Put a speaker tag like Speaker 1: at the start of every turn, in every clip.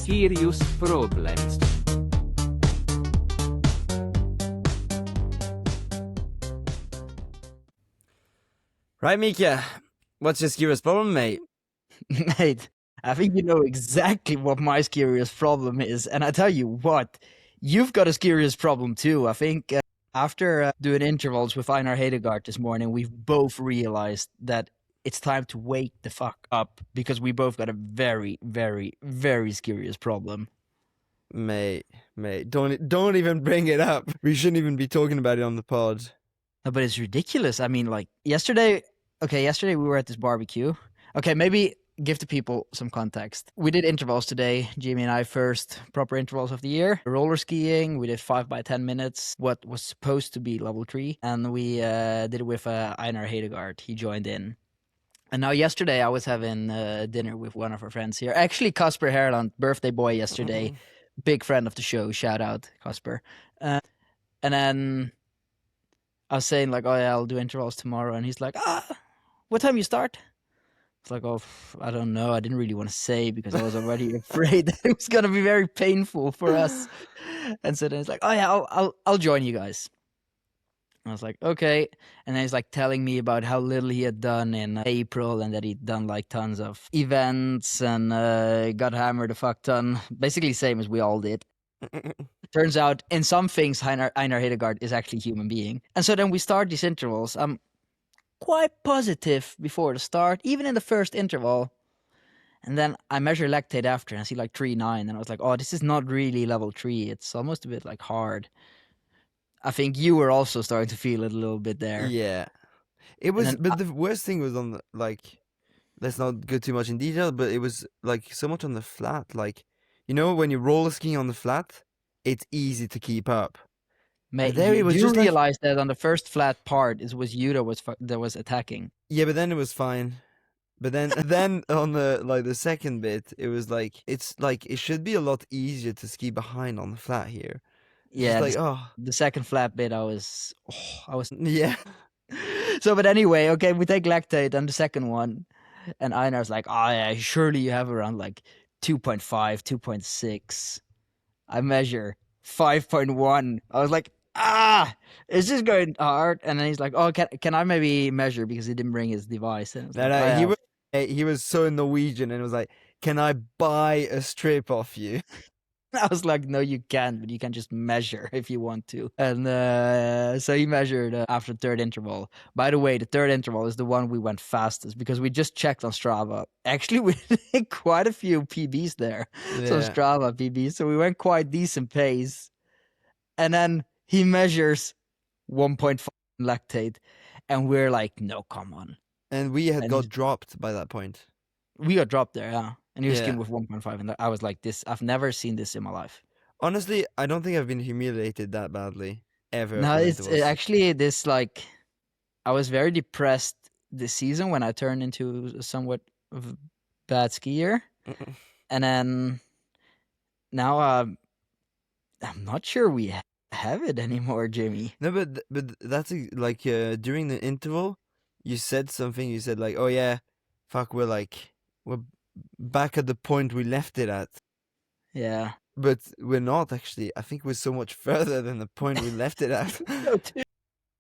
Speaker 1: Skirious Problems.
Speaker 2: Right, Mika? What's your Skirious Problem, mate?
Speaker 3: Mate, I think you know exactly what my Skirious Problem is. And I tell you what, you've got a Skirious Problem too. I think after doing intervals with Einar Hedegaard this morning, we've both realized that it's time to wake the fuck up because we both got a very, very, very Skirious problem.
Speaker 2: Mate, don't even bring it up. We shouldn't even be talking about it on the pod.
Speaker 3: No, but it's ridiculous. I mean, like yesterday we were at this barbecue. Okay, maybe give the people some context. We did intervals today, Jimmy and I, first proper intervals of the year. Roller skiing, we did 5 by 10 minutes, what was supposed to be level 3. And we did it with Einar Hedegaard. He joined in. And now yesterday I was having dinner with one of our friends here. Actually, Kasper Herland, birthday boy yesterday. Big friend of the show. Shout out, Kasper. And then I was saying like, oh yeah, I'll do intervals tomorrow. And he's like, what time you start? It's like, oh, I don't know. I didn't really want to say because I was already afraid that it was going to be very painful for us. And so then he's like, oh yeah, I'll join you guys. I was like, okay. And then he's like telling me about how little he had done in April and that he'd done like tons of events and got hammered a fuck ton. Basically same as we all did. Turns out in some things, Einar Hedegaard is actually a human being. And so then we start these intervals. I'm quite positive before the start, even in the first interval. And then I measure lactate after and I see like 3.9. And I was like, oh, this is not really level 3. It's almost a bit like hard. I think you were also starting to feel it a little bit there.
Speaker 2: Yeah. It was, but the worst thing was on the, like, let's not go too much in detail, but it was like so much on the flat. Like, you know, when you're roller skiing on the flat, it's easy to keep up.
Speaker 3: Mate, you realized that on the first flat part, it was you that was attacking.
Speaker 2: Yeah, but then it was fine. But then on the second bit, it was like, it's like, it should be a lot easier to ski behind on the flat here.
Speaker 3: Yeah,
Speaker 2: like,
Speaker 3: the second flat bit, I was
Speaker 2: yeah.
Speaker 3: So, but anyway, okay, we take lactate on the second one, and Einar's like, oh yeah, surely you have around like 2.5, 2.6. I measure 5.1. I was like, it's just going hard. And then he's like, oh, can I maybe measure, because he didn't bring his device. And
Speaker 2: he was so Norwegian and was like, can I buy a strip off you?
Speaker 3: I was like, no, you can't, but you can just measure if you want to. And so he measured after the third interval. By the way, the third interval is the one we went fastest because we just checked on Strava. Actually, we did quite a few PBs there. Yeah. Some Strava PBs. So we went quite decent pace. And then he measures 1.5 lactate. And we're like, no, come on.
Speaker 2: And we had got dropped by that point.
Speaker 3: We got dropped there, yeah. And he was skiing with 1.5, and I was like, "This, I've never seen this in my life."
Speaker 2: Honestly, I don't think I've been humiliated that badly ever.
Speaker 3: No, it's actually this, like, I was very depressed this season when I turned into a somewhat of a bad skier. And then now I'm not sure we have it anymore, Jimmy.
Speaker 2: No, but that's like during the interval, you said something. You said like, "Oh yeah, fuck, we're back at the point we left it at."
Speaker 3: Yeah.
Speaker 2: But we're not actually. I think we're so much further than the point we left it at.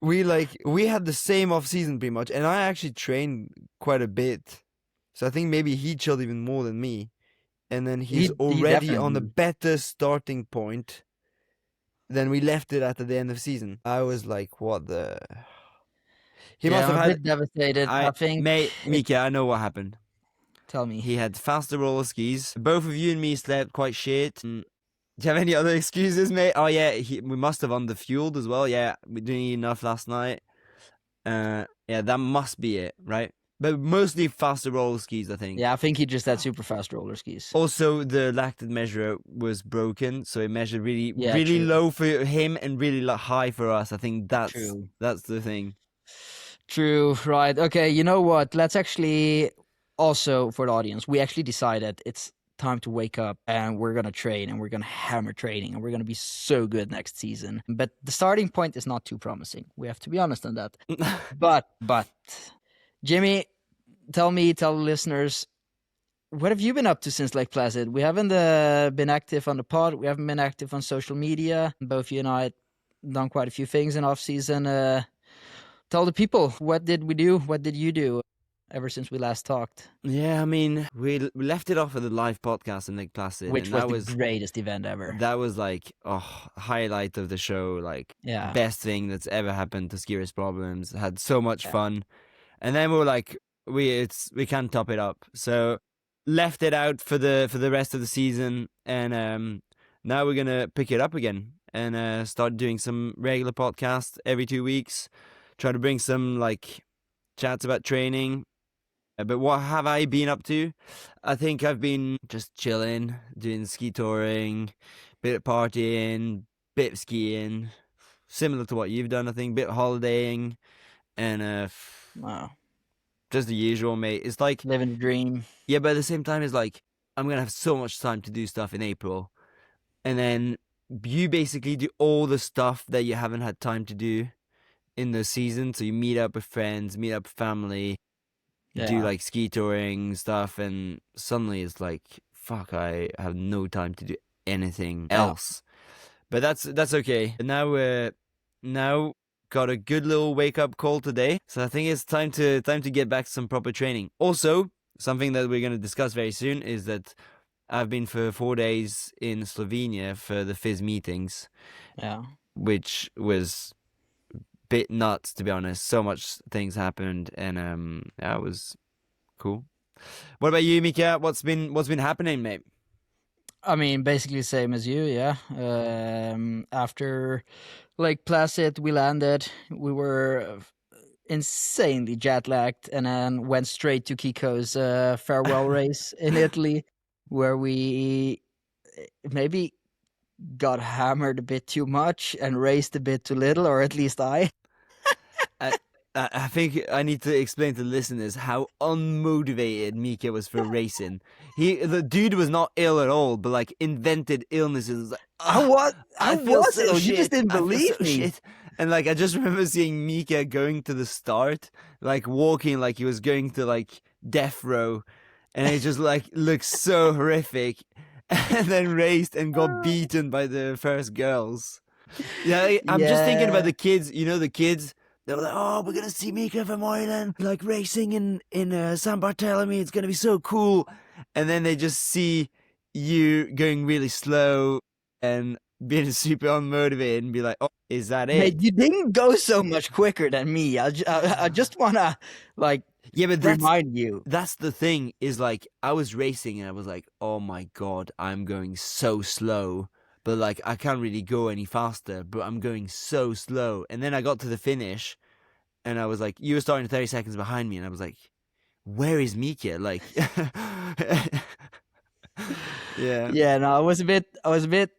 Speaker 2: We had the same off-season pretty much, and I actually trained quite a bit. So I think maybe he chilled even more than me. And then he's already on a better starting point than we left it at the end of the season. I was like, what the...
Speaker 3: He must have been devastated, I think.
Speaker 2: Mate, Mika, I know what happened.
Speaker 3: Tell me.
Speaker 2: He had faster roller skis. Both of you and me slept quite shit. Do you have any other excuses, mate? Oh yeah, we must have underfueled as well. Yeah, we didn't eat enough last night. Yeah, that must be it, right? But mostly faster roller skis, I think.
Speaker 3: Yeah, I think he just had super fast roller skis.
Speaker 2: Also, the lactate measure was broken, so it measured really low for him and really high for us. I think that's the thing.
Speaker 3: True, right. Okay, you know what? Let's actually... Also, for the audience, we actually decided it's time to wake up and we're going to train and we're going to hammer training and we're going to be so good next season. But the starting point is not too promising. We have to be honest on that. But, Jimmy, tell the listeners, what have you been up to since Lake Placid? We haven't been active on the pod. We haven't been active on social media. Both you and I done quite a few things in off season. Tell the people, what did we do? What did you do ever since we last talked?
Speaker 2: Yeah, I mean, we left it off with the live podcast in Lake Placid,
Speaker 3: Which
Speaker 2: and
Speaker 3: was the greatest event ever.
Speaker 2: that was like highlight of the show, like
Speaker 3: Yeah.
Speaker 2: best thing that's ever happened to Skirious Problems. Had so much fun, and then we were like, we can't top it up, so left it out for the rest of the season, and now we're gonna pick it up again and start doing some regular podcasts every 2 weeks. Try to bring some like chats about training. But what have I been up to? I think I've been just chilling, doing ski touring, bit of partying, bit of skiing, similar to what you've done, I think, bit of holidaying, and
Speaker 3: Wow.
Speaker 2: just the usual, mate. It's like
Speaker 3: Living the dream.
Speaker 2: Yeah, but at the same time, it's like I'm gonna have so much time to do stuff in April, and then you basically do all the stuff that you haven't had time to do in the season. So you meet up with friends, meet up with family, do like ski touring stuff, and suddenly it's like, fuck, I have no time to do anything else. But that's okay. Now got a good little wake up call today, so I think it's time to get back to some proper training. Also, something that we're going to discuss very soon is that I've been for 4 days in Slovenia for the FIS meetings, which was bit nuts, to be honest. So much things happened, and it was cool. What about you, Mika? What's been happening, mate?
Speaker 3: I mean, basically same as you, yeah. After Lake Placid, we landed. We were insanely jet lagged, and then went straight to Kiko's farewell race in Italy, where we maybe got hammered a bit too much and raced a bit too little, or at least I.
Speaker 2: I think I need to explain to the listeners how unmotivated Mika was for racing. The dude was not ill at all, but like invented illnesses. Like,
Speaker 3: I was
Speaker 2: so
Speaker 3: ill.
Speaker 2: shit.
Speaker 3: You just didn't believe me.
Speaker 2: Shit. And like I just remember seeing Mika going to the start, like walking like he was going to like death row, and it just like looked so horrific. And then raced and got beaten by the first girls. Yeah, I'm just thinking about the kids. You know, the kids. They were like, "Oh, we're gonna see Mika from Ireland, like racing in San Bartolome. It's gonna be so cool." And then they just see you going really slow and being super unmotivated, and be like, "Oh, is that it?"
Speaker 3: Mate, you didn't go so much quicker than me. I just wanna like
Speaker 2: but
Speaker 3: remind you.
Speaker 2: That's the thing. Is like I was racing and I was like, "Oh my god, I'm going so slow." But like I can't really go any faster, but I'm going so slow. And then I got to the finish, and I was like, you were starting 30 seconds behind me, and I was like, where is Mika? Like,
Speaker 3: yeah. No, I was a bit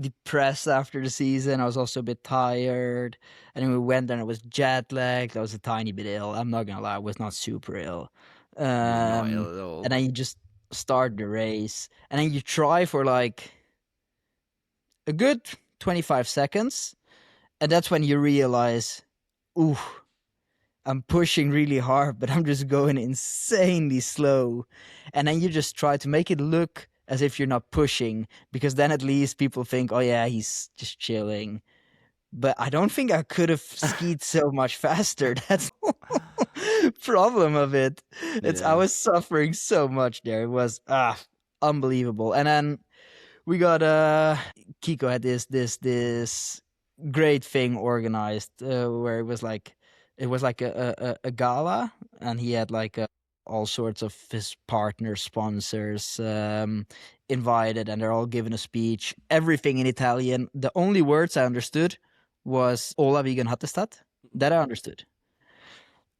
Speaker 3: depressed after the season. I was also a bit tired, and then we went and I was jet lagged. I was a tiny bit ill. I'm not gonna lie, I was not super ill.
Speaker 2: Not ill at all.
Speaker 3: And then you just start the race, and then you try for like a good 25 seconds, and that's when you realize, ooh, I'm pushing really hard, but I'm just going insanely slow. And then you just try to make it look as if you're not pushing, because then at least people think, oh yeah, he's just chilling. But I don't think I could have skied so much faster. That's the problem of it. I was suffering so much there. It was unbelievable. And then we got Kiko had this great thing organized where it was like a gala, and he had like all sorts of his partner sponsors invited, and they're all giving a speech, everything in Italian. The only words I understood was Ola Vigen Hattestad. That I understood.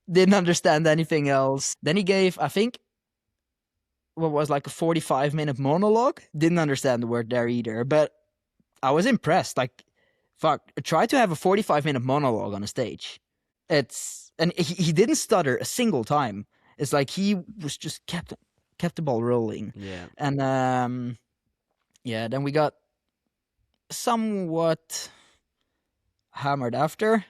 Speaker 3: Didn't understand anything else. Then he gave, I think, what was like a 45-minute monologue. Didn't understand the word there either, but I was impressed. Like, fuck, try to have a 45-minute monologue on a stage. And he didn't stutter a single time. It's like he was just kept the ball rolling.
Speaker 2: Yeah.
Speaker 3: And then we got somewhat hammered after.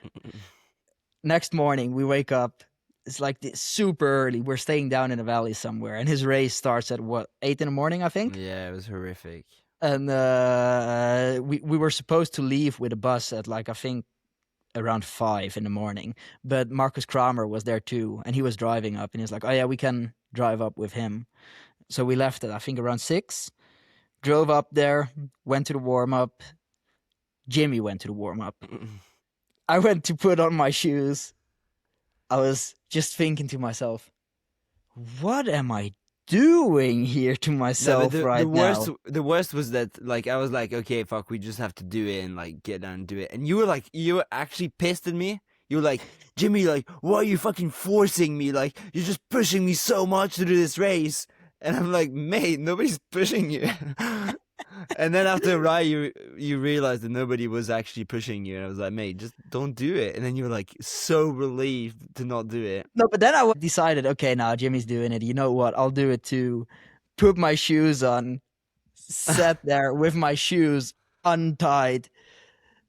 Speaker 3: Next morning we wake up It's like super early. We're staying down in a valley somewhere, and his race starts at 8 in the morning, I think.
Speaker 2: Yeah, it was horrific.
Speaker 3: And we were supposed to leave with a bus at like I think around 5 in the morning, but Marcus Kramer was there too, and he was driving up, and he's like, "Oh yeah, we can drive up with him." So we left at I think around 6, drove up there, went to the warm up. Jimmy went to the warm up. I went to put on my shoes. I was just thinking to myself, what am I doing here to myself now?
Speaker 2: The worst was that, like, I was like, okay, fuck, we just have to do it and, like, get down and do it. And you were actually pissed at me. You were like, Jimmy, like, why are you fucking forcing me? Like, you're just pushing me so much to do this race. And I'm like, mate, nobody's pushing you. And then after a while, you realized that nobody was actually pushing you. And I was like, mate, just don't do it. And then you were like so relieved to not do it.
Speaker 3: No, but then I decided, okay, now Jimmy's doing it. You know what? I'll do it too. Put my shoes on, sat there with my shoes untied,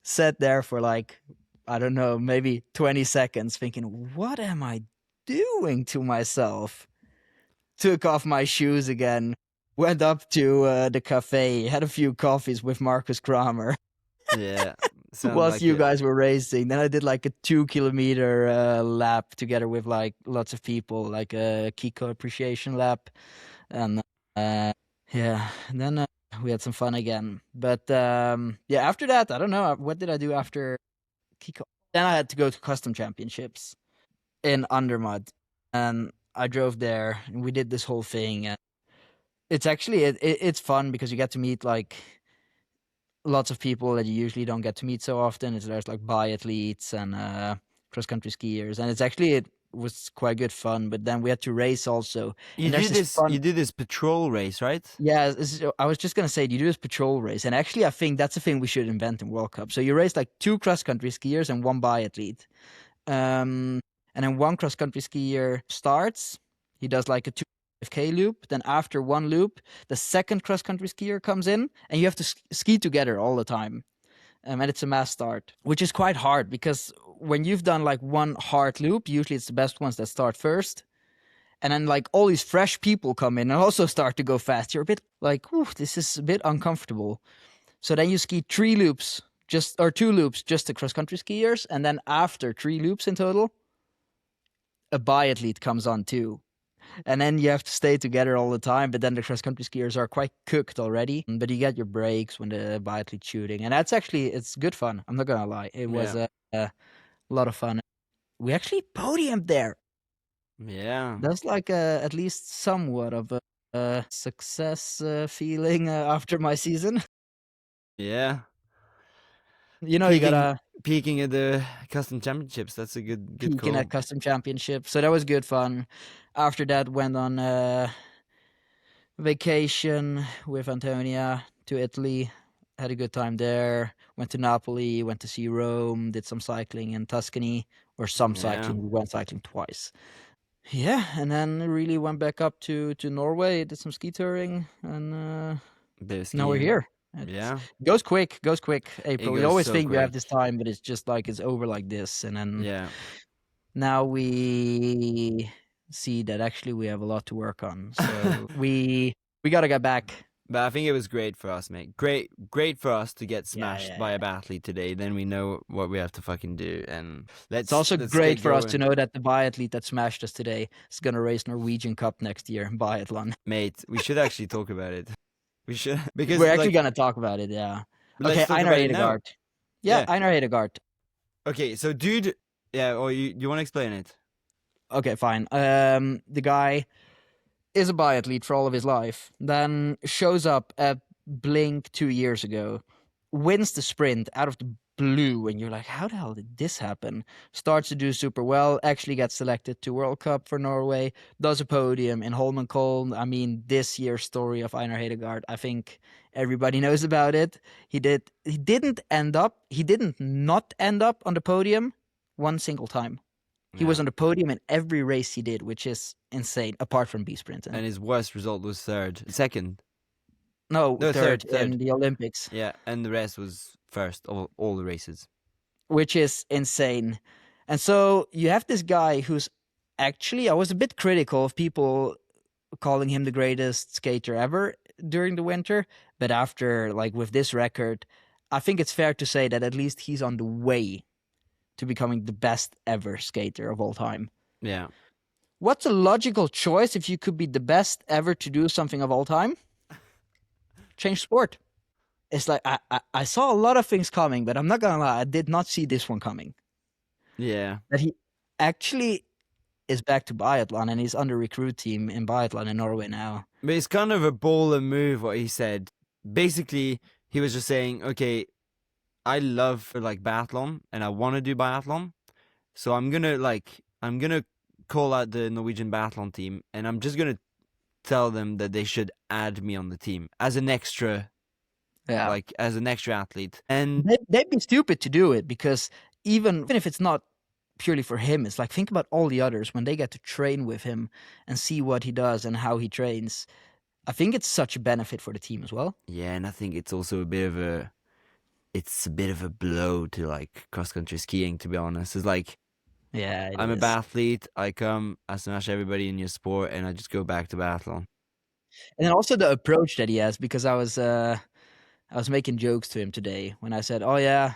Speaker 3: sat there for like, I don't know, maybe 20 seconds thinking, what am I doing to myself? Took off my shoes again. Went up to the cafe, had a few coffees with Marcus Kramer.
Speaker 2: Yeah.
Speaker 3: Whilst
Speaker 2: like
Speaker 3: you guys were racing. Then I did like a 2-kilometer lap together with like lots of people, like a Kiko appreciation lap. And yeah, and then we had some fun again. But yeah, after that, I don't know. What did I do after Kiko? Then I had to go to custom championships in Undermud. And I drove there and we did this whole thing. And it's actually it's fun because you get to meet like lots of people that you usually don't get to meet so often. There's like biathletes and cross country skiers, and it was quite good fun. But then we had to race also.
Speaker 2: You did this patrol race, right?
Speaker 3: Yeah, I was just gonna say you do this patrol race, and actually I think that's a thing we should invent in World Cup. So you race like 2 cross country skiers and 1 biathlete, and then 1 cross country skier starts. He does like a 2K loop. Then after 1 loop, the second cross-country skier comes in, and you have to ski together all the time. And it's a mass start, which is quite hard because when you've done like 1 hard loop, usually it's the best ones that start first. And then like all these fresh people come in and also start to go fast. You're a bit like, this is a bit uncomfortable. So then you ski 2 loops, just the cross-country skiers. And then after 3 loops in total, a biathlete comes on too. And then you have to stay together all the time. But then the cross-country skiers are quite cooked already. But you get your breaks when the biathlete's shooting. And it's good fun. I'm not going to lie. It was a lot of fun. We actually podiumed there.
Speaker 2: Yeah.
Speaker 3: That's like at least somewhat of a success feeling after my season.
Speaker 2: Yeah.
Speaker 3: You know, you gotta...
Speaker 2: Peaking at the custom championships. That's a good
Speaker 3: peaking
Speaker 2: call.
Speaker 3: At custom championships. So that was good fun. After that, went on vacation with Antonia to Italy. Had a good time there. Went to Napoli. Went to see Rome. Did some cycling in Tuscany. Or some cycling. We went cycling twice. Yeah, and then really went back up to Norway. Did some ski touring. And now we're here. It goes quick. April. We always think we have this time, but it's just like it's over like this. And then now we see that actually we have a lot to work on. So we got to get back.
Speaker 2: But I think it was great for us, mate. Great for us to get smashed by a biathlete today. Then we know what we have to fucking do. And
Speaker 3: it's also great for us to know that the biathlete that smashed us today is going to race Norwegian Cup next year in biathlon.
Speaker 2: Mate, we should actually talk about it. We should, because
Speaker 3: we're actually gonna talk about it. Yeah. Okay, Einar Hedegaard. Yeah, Einar Hedegaard.
Speaker 2: Okay, so dude, or you want to explain it?
Speaker 3: Okay, fine. The guy is a biathlete for all of his life. Then shows up at Blink 2 years ago, wins the sprint out of the blue, and you're like, how the hell did this happen? Starts to do super well, actually gets selected to World Cup for Norway, does a podium in Holmenkollen. I mean, this year's story of Einar Hedegaard, I think everybody knows about it. He didn't not end up on the podium 1 single time. He was on the podium in every race he did, which is insane, apart from B-sprint.
Speaker 2: And his worst result was second.
Speaker 3: No, third in the Olympics.
Speaker 2: Yeah, and the rest was first of all the races.
Speaker 3: Which is insane. And so you have this guy who's actually, I was a bit critical of people calling him the greatest skater ever during the winter. But after, like, with this record, I think it's fair to say that at least he's on the way to becoming the best ever skater of all time.
Speaker 2: Yeah.
Speaker 3: What's a logical choice if you could be the best ever to do something of all time? Change sport. It's like, I saw a lot of things coming, but I'm not gonna lie, I did not see this one coming.
Speaker 2: Yeah.
Speaker 3: That he actually is back to biathlon and he's on the recruit team in biathlon in Norway now.
Speaker 2: But it's kind of a baller move what he said. Basically, he was just saying, okay, I love like biathlon and I want to do biathlon. So I'm going to call out the Norwegian biathlon team and I'm just going to tell them that they should add me on the team as an extra, like as an extra athlete. And
Speaker 3: they'd be stupid to do it because even if it's not purely for him, it's like, think about all the others when they get to train with him and see what he does and how he trains. I think it's such a benefit for the team as well.
Speaker 2: Yeah, and I think it's also a bit of a blow to like cross country skiing, to be honest. It's like,
Speaker 3: yeah,
Speaker 2: I'm a biathlete, I come, I smash everybody in your sport and I just go back to biathlon.
Speaker 3: And then also the approach that he has, because I was making jokes to him today when I said, oh yeah,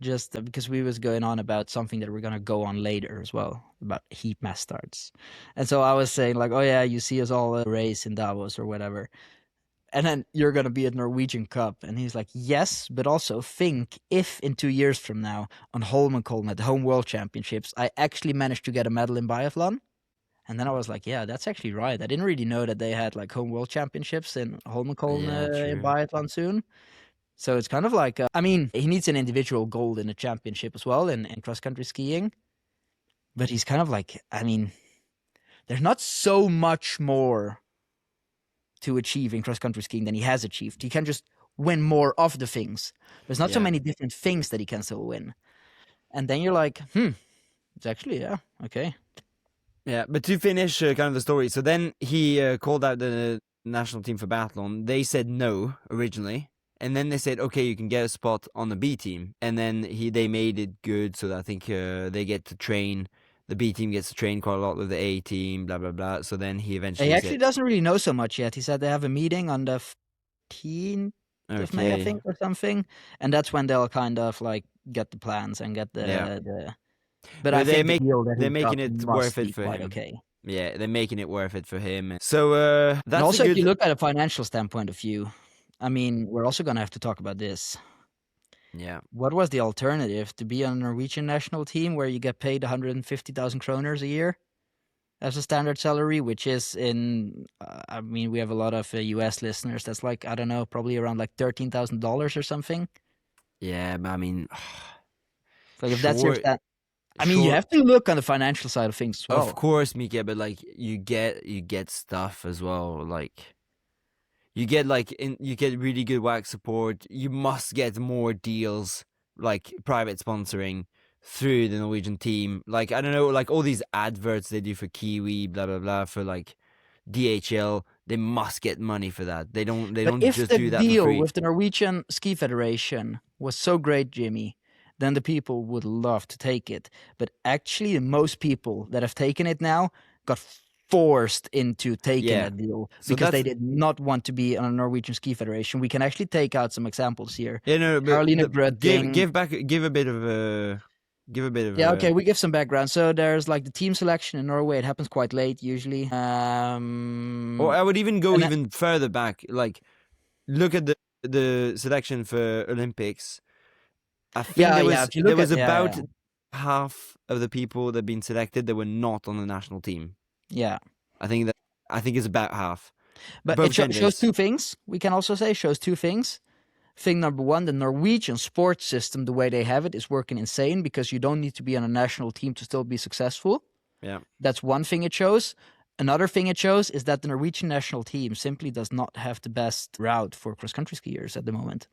Speaker 3: just because we was going on about something that we're going to go on later as well, about heat mass starts. And so I was saying like, oh yeah, you see us all race in Davos or whatever. And then you're going to be at Norwegian Cup. And he's like, yes, but also think if in 2 years from now on Holmenkollen at the Home World Championships, I actually managed to get a medal in biathlon. And then I was like, yeah, that's actually right. I didn't really know that they had like Home World Championships in Holmenkollen in biathlon soon. So it's kind of like, I mean, he needs an individual gold in a championship as well in cross-country skiing. But he's kind of like, I mean, there's not so much more to achieve in cross-country skiing than he has achieved. He can just win more of the things. There's not so many different things that he can still win. And then you're like, it's actually, yeah, okay.
Speaker 2: Yeah, but to finish kind of the story, so then he called out the national team for biathlon. They said no originally. And then they said, okay, you can get a spot on the B team. And then they made it good so that I think they get to train. The B team gets to train quite a lot with the A team, blah, blah, blah. So then he eventually
Speaker 3: He actually doesn't really know so much yet. He said they have a meeting on the 15th of May, I think, or something. And that's when they'll kind of like get the plans and get the But I think
Speaker 2: they're making it worth it for him.
Speaker 3: Okay.
Speaker 2: Yeah, they're making it worth it for him. So that's
Speaker 3: and also, if you look at a financial standpoint of view, I mean, we're also going to have to talk about this.
Speaker 2: Yeah.
Speaker 3: What was the alternative? To be on a Norwegian national team where you get paid 150,000 kroners a year as a standard salary, which is in, I mean, we have a lot of US listeners. That's like, I don't know, probably around like $13,000 or something.
Speaker 2: Yeah, but I mean,
Speaker 3: like if that's your I mean, you have to look on the financial side of things as well.
Speaker 2: Of course, Mika, but like you get stuff as well. Like you get really good wax support. You must get more deals, like private sponsoring through the Norwegian team. Like I don't know, like all these adverts they do for Kiwi, blah blah blah, for like DHL. They must get money for that. They don't just do that for free.
Speaker 3: If the deal with the Norwegian Ski Federation was so great, Jimmy, then the people would love to take it. But actually, most people that have taken it now got forced into taking that deal because they did not want to be on a Norwegian Ski Federation. We can actually take out some examples here.
Speaker 2: Yeah, no, but give a bit of
Speaker 3: okay, we give some background. So there's like the team selection in Norway. It happens quite late usually.
Speaker 2: Or I would even go even further back. Like, look at the selection for Olympics. I think there was about half of the people that have been selected that were not on the national team.
Speaker 3: Yeah,
Speaker 2: I think it's about half.
Speaker 3: But it shows two things. We can also say shows two things. Thing number one, the Norwegian sports system, the way they have it, is working insane because you don't need to be on a national team to still be successful.
Speaker 2: Yeah, that's
Speaker 3: one thing it shows. Another thing it shows is that the Norwegian national team simply does not have the best route for cross-country skiers at the moment.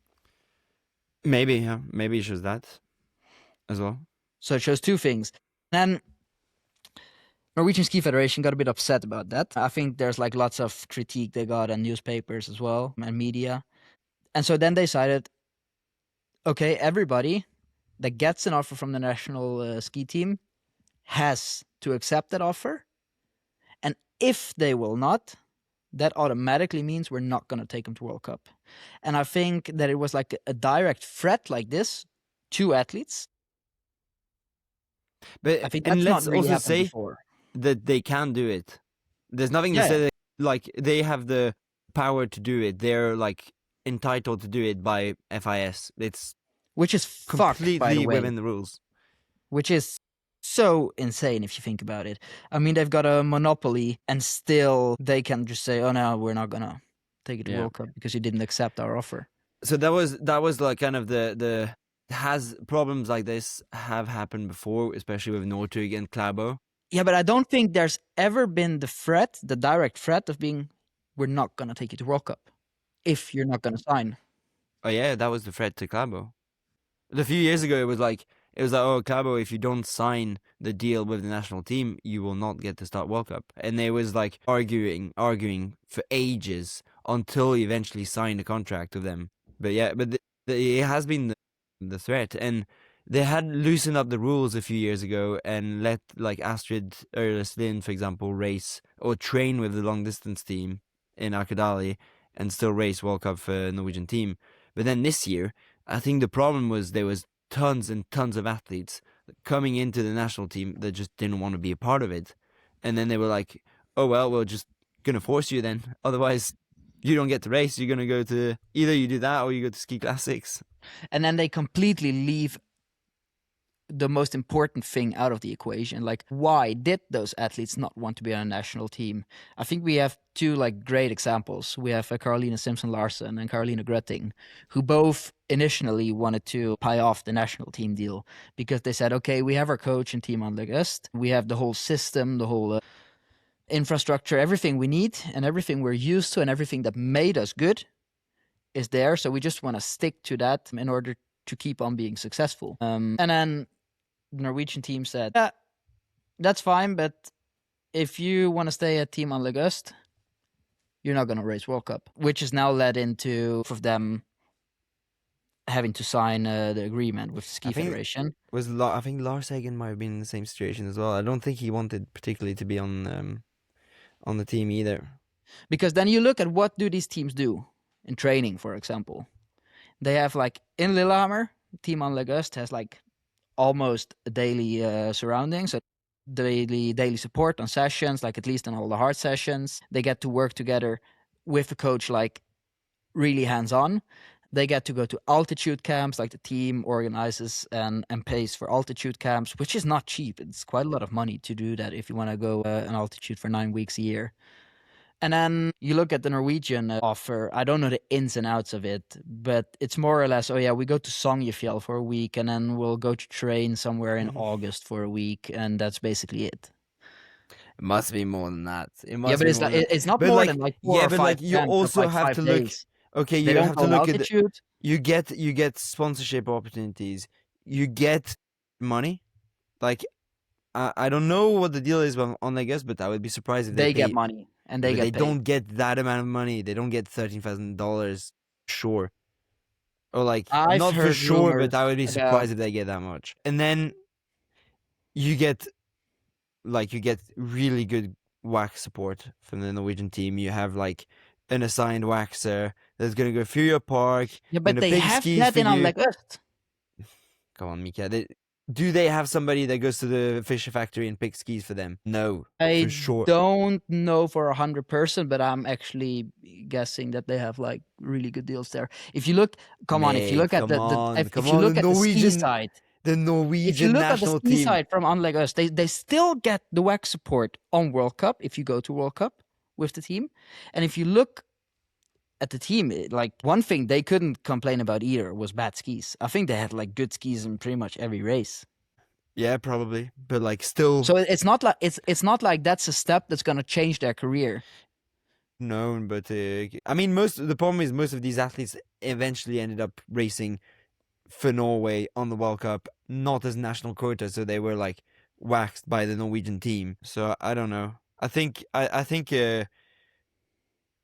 Speaker 2: Maybe it shows that as well.
Speaker 3: So it shows two things. Then Norwegian Ski Federation got a bit upset about that. I think there's like lots of critique they got in newspapers as well and media. And so then they decided, okay, everybody that gets an offer from the national ski team has to accept that offer. And if they will not, that automatically means we're not going to take them to World Cup. And I think that it was like a direct threat like this to athletes.
Speaker 2: But
Speaker 3: I think
Speaker 2: and
Speaker 3: that's not
Speaker 2: let's
Speaker 3: really
Speaker 2: also
Speaker 3: happened
Speaker 2: say
Speaker 3: before.
Speaker 2: that they can do it. There's nothing to
Speaker 3: Yeah,
Speaker 2: say that, like, they have the power to do it. They're like entitled to do it by FIS. It's
Speaker 3: which is fucked, by the
Speaker 2: completely
Speaker 3: way.
Speaker 2: within the rules.
Speaker 3: Which is so insane if you think about it. I mean, they've got a monopoly, and still they can just say, "Oh no, we're not gonna take it to
Speaker 2: Yeah.
Speaker 3: World Cup because you didn't accept our offer."
Speaker 2: So that was like kind of the has problems like this have happened before, especially with Northug and Klæbo.
Speaker 3: Yeah, but I don't think there's ever been the direct threat of being, "We're not gonna take you to World Cup if you're not gonna sign."
Speaker 2: Oh yeah, that was the threat to Klæbo. A few years ago, it was like, oh, Klæbo, if you don't sign the deal with the national team, you will not get to start World Cup. And they was like arguing for ages until he eventually signed a contract with them. But yeah, it has been the threat, and they had loosened up the rules a few years ago and let like Astrid Lind, for example, race or train with the long distance team in Arkadali and still race World Cup for the Norwegian team. But then this year, I think the problem was there was tons and tons of athletes coming into the national team that just didn't want to be a part of it. And then they were like, oh, well, we're just going to force you then. Otherwise, you don't get to race. You're going to go to, either you do that or you go to Ski Classics.
Speaker 3: And then they completely leave the most important thing out of the equation. Like, why did those athletes not want to be on a national team? I think we have two like great examples. We have Caroline Simpson Larsen and Caroline Gretting, who both initially wanted to pay off the national team deal because they said, okay, we have our coach and Team Anleg Øst. We have the whole system, the whole infrastructure, everything we need and everything we're used to and everything that made us good is there. So we just want to stick to that in order to keep on being successful. And then the Norwegian team said, yeah, that's fine, but if you want to stay at Team Anleg Øst, you're not going to race World Cup, which has now led into of them having to sign the agreement with the Ski Federation.
Speaker 2: I think Lars Eggen might have been in the same situation as well. I don't think he wanted particularly to be on the team either.
Speaker 3: Because then you look at what do these teams do in training, for example. They have like in Lillehammer, Team Anleg Øst has like almost a daily surroundings, so daily support on sessions, like at least on all the hard sessions. They get to work together with the coach, like really hands-on. They get to go to altitude camps, like the team organizes and pays for altitude camps, which is not cheap. It's quite a lot of money to do that if you want to go an altitude for 9 weeks a year. And then you look at the Norwegian offer. I don't know the ins and outs of it, but it's more or less, oh yeah, we go to Sognefjell for a week and then we'll go to train somewhere in August for a week, and that's basically it.
Speaker 2: It must be more than that.
Speaker 3: But it's not more than like 4 or 5
Speaker 2: like you also have to look. Okay, you have to look at you get sponsorship opportunities. You get money. Like I don't know what the deal is on Anleg Øst, but I would be surprised if they
Speaker 3: get money. And they
Speaker 2: don't get that amount of money. They don't get $13,000, sure. Or like, not for sure, but I would be surprised if they get that much. And then you get really good wax support from the Norwegian team. You have like an assigned waxer that's going to go through your park.
Speaker 3: Yeah, but they have that in Anleg Øst.
Speaker 2: Come on, Mika. Do they have somebody that goes to the Fisher factory and picks skis for them? No, for sure.
Speaker 3: I don't know for 100%, but I'm actually guessing that they have like really good deals there. If you look, if you look at the ski side,
Speaker 2: the Norwegian
Speaker 3: if you look
Speaker 2: national
Speaker 3: at the ski
Speaker 2: team
Speaker 3: side from Anleg Øst, they still get the wax support on World Cup if you go to World Cup with the team. And if you look at the team, like one thing they couldn't complain about either was bad skis. I think they had like good skis in pretty much every race.
Speaker 2: Yeah, probably, but like still.
Speaker 3: So it's not like that's a step that's gonna change their career.
Speaker 2: No, but I mean, the problem is most of these athletes eventually ended up racing for Norway on the World Cup, not as national quota, so they were like waxed by the Norwegian team. So I don't know. I think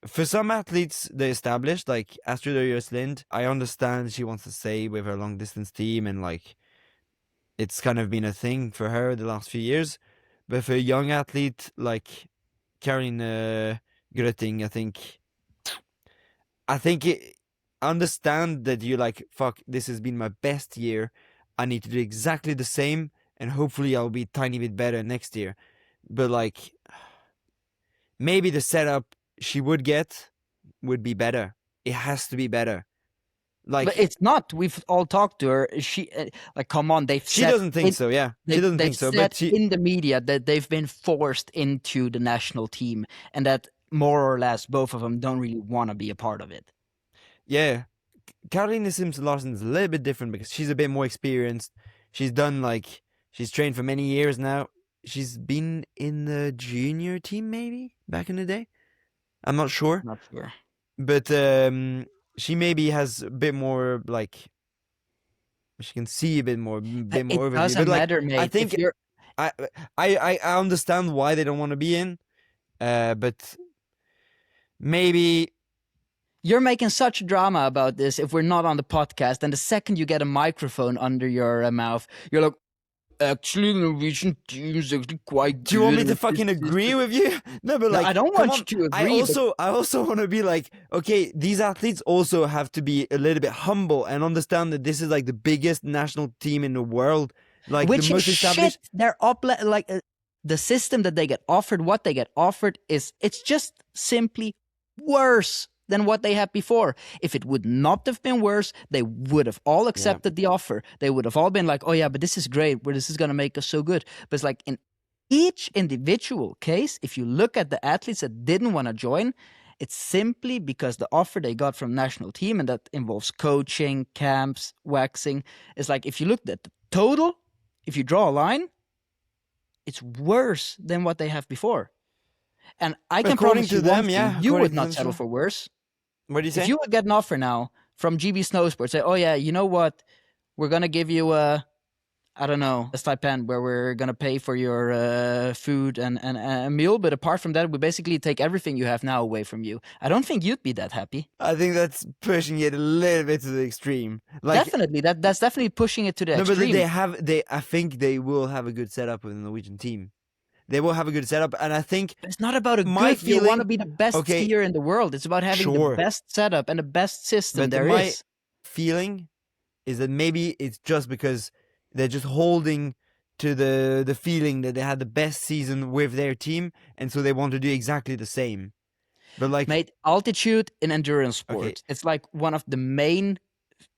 Speaker 2: for some athletes, they established, like Astrid Lind, I understand she wants to stay with her long distance team and like it's kind of been a thing for her the last few years. But for a young athlete like Karin Grötting, I think understand that you're like, fuck, this has been my best year. I need to do exactly the same, and hopefully I'll be a tiny bit better next year. But like, maybe the setup she would get would be better. It has to be better. Like,
Speaker 3: but it's not. We've all talked to her. She like, come on.
Speaker 2: She doesn't think so. Yeah, she doesn't think so. But she
Speaker 3: in the media that they've been forced into the national team, and that more or less both of them don't really want to be a part of it.
Speaker 2: Yeah, Caroline Simpson-Larsen is a little bit different because she's a bit more experienced. She's trained for many years now. She's been in the junior team maybe back in the day. I'm not sure.
Speaker 3: Not sure.
Speaker 2: But she maybe has a bit more like she can see a bit more
Speaker 3: It
Speaker 2: over
Speaker 3: doesn't
Speaker 2: but
Speaker 3: matter, mate.
Speaker 2: I think
Speaker 3: if you're,
Speaker 2: I understand why they don't want to be in, but maybe
Speaker 3: you're making such drama about this if we're not on the podcast, and the second you get a microphone under your mouth, you're like, actually, the Norwegian team is actually quite good.
Speaker 2: Do you want me to fucking agree with you? No, but like,
Speaker 3: I don't want you to agree.
Speaker 2: I also want to be like, okay, these athletes also have to be a little bit humble and understand that this is like the biggest national team in the world, like
Speaker 3: which
Speaker 2: the most
Speaker 3: is
Speaker 2: established.
Speaker 3: shit. They're up like the system that they get offered. What they get offered it's just simply worse than what they had before. If it would not have been worse, they would have all accepted the offer. They would have all been like, oh yeah, but this is great, this is going to make us so good. But it's like in each individual case, if you look at the athletes that didn't want to join, it's simply because the offer they got from national team, and that involves coaching, camps, waxing, is like, if you looked at the total, if you draw a line, it's worse than what they have before. And I can promise you one thing, you would not settle for worse.
Speaker 2: What do you say?
Speaker 3: If you would get an offer now from GB Snowsport, say, oh yeah, you know what? We're going to give you a stipend where we're going to pay for your food and a meal. But apart from that, we basically take everything you have now away from you. I don't think you'd be that happy.
Speaker 2: I think that's pushing it a little bit to the extreme. Like,
Speaker 3: definitely. That's definitely pushing it to the extreme.
Speaker 2: But I think they will have a good setup with the Norwegian team. They will have a good setup, and I think
Speaker 3: it's not about a good. You want to be the best skier in the world. It's about having the best setup and the best system
Speaker 2: but my feeling is that maybe it's just because they're just holding to the feeling that they had the best season with their team, and so they want to do exactly the same. But like,
Speaker 3: mate, altitude in endurance sports, it's like one of the main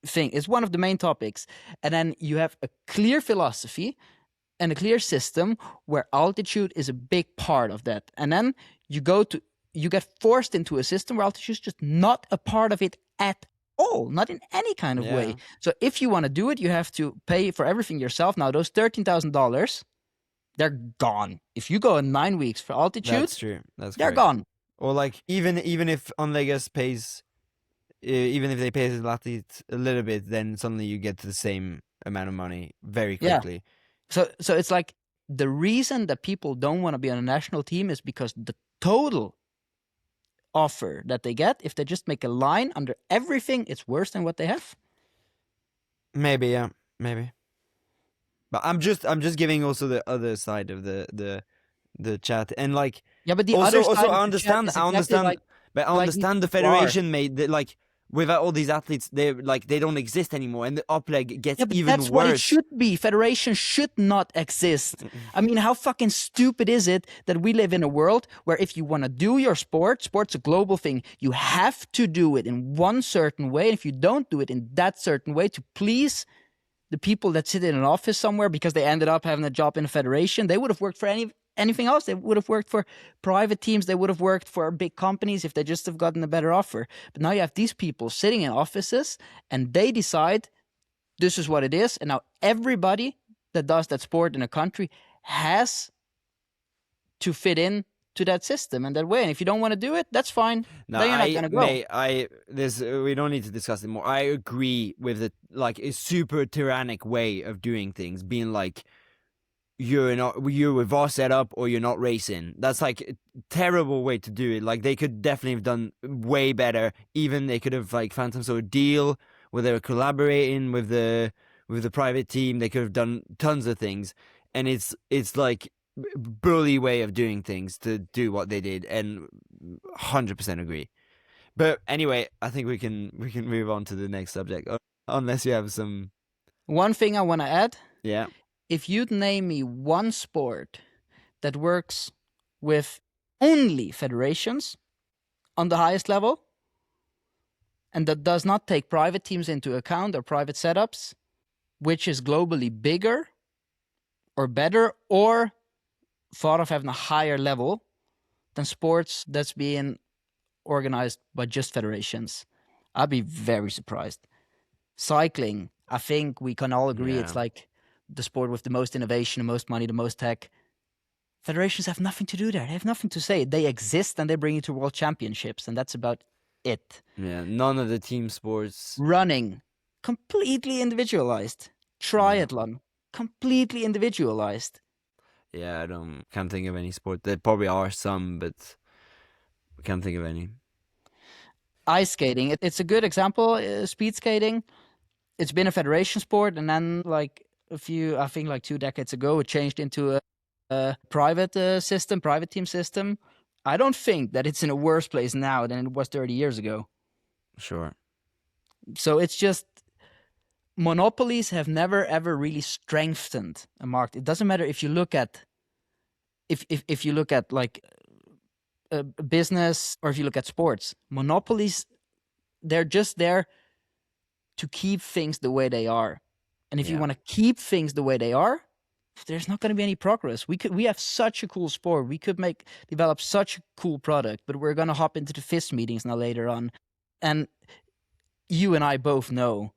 Speaker 3: things. It's one of the main topics, and then you have a clear philosophy and a clear system where altitude is a big part of that. And then you get forced into a system where altitude is just not a part of it at all, not in any kind of way. So if you want to do it, you have to pay for everything yourself. Now, those $13,000, they're gone. If you go in 9 weeks for altitude,
Speaker 2: that's true.
Speaker 3: They're gone.
Speaker 2: Or like, even if Onlegas pays, even if they pay his athlete a little bit, then suddenly you get to the same amount of money very quickly.
Speaker 3: So it's like the reason that people don't want to be on a national team is because the total offer that they get, if they just make a line under everything, it's worse than what they have.
Speaker 2: Maybe. But I'm just giving also the other side of the chat, and like,
Speaker 3: but the
Speaker 2: also,
Speaker 3: other side
Speaker 2: I understand, but I understand the federation made that, like, without all these athletes, they don't exist anymore, and the uppleg gets even
Speaker 3: that's
Speaker 2: worse.
Speaker 3: What it should be. Federation should not exist. I mean, how fucking stupid is it that we live in a world where if you want to do your sport's a global thing, you have to do it in one certain way. And if you don't do it in that certain way to please the people that sit in an office somewhere because they ended up having a job in a federation, they would have worked for anything else. They would have worked for private teams. They would have worked for big companies if they just have gotten a better offer. But now you have these people sitting in offices and they decide this is what it is. And now everybody that does that sport in a country has to fit in to that system and that way. And if you don't want to do it, that's fine.
Speaker 2: No,
Speaker 3: then you're not going to
Speaker 2: go. We don't need to discuss it more. I agree with it, like, a super tyrannic way of doing things, being like, you're with our setup or you're not racing. That's like a terrible way to do it. Like, they could definitely have done way better. Even they could have like found some sort of deal where they were collaborating with the private team. They could have done tons of things. And it's like, bully way of doing things to do what they did, and 100% agree. But anyway, I think we can move on to the next subject, unless you have some.
Speaker 3: One thing I want to add:
Speaker 2: Yeah,
Speaker 3: if you'd name me one sport that works with only federations on the highest level, and that does not take private teams into account or private setups, which is globally bigger or better or thought of having a higher level than sports that's being organized by just federations, I'd be very surprised. Cycling, I think we can all agree it's
Speaker 2: Yeah.
Speaker 3: like the sport with the most innovation, the most money, the most tech. Federations have nothing to do there. They have nothing to say. They exist and they bring you to world championships, and that's about it.
Speaker 2: yeah. None of the team sports.
Speaker 3: Running, completely individualized. Triathlon, completely individualized.
Speaker 2: Yeah, can't think of any sport. There probably are some, but I can't think of any.
Speaker 3: Ice skating, it's a good example. Speed skating, it's been a federation sport, and then like I think like 2 decades ago, it changed into a private system, private team system. I don't think that it's in a worse place now than it was 30 years ago.
Speaker 2: Sure.
Speaker 3: So it's just monopolies have never ever really strengthened a market. It doesn't matter if you look at if you look at like a business or if you look at sports. Monopolies, they're just there to keep things the way they are. And if you
Speaker 2: Yeah.
Speaker 3: want to keep things the way they are, there's not going to be any progress. We have such a cool sport. We could develop such a cool product, but we're going to hop into the FIS meetings now later on. And you and I both know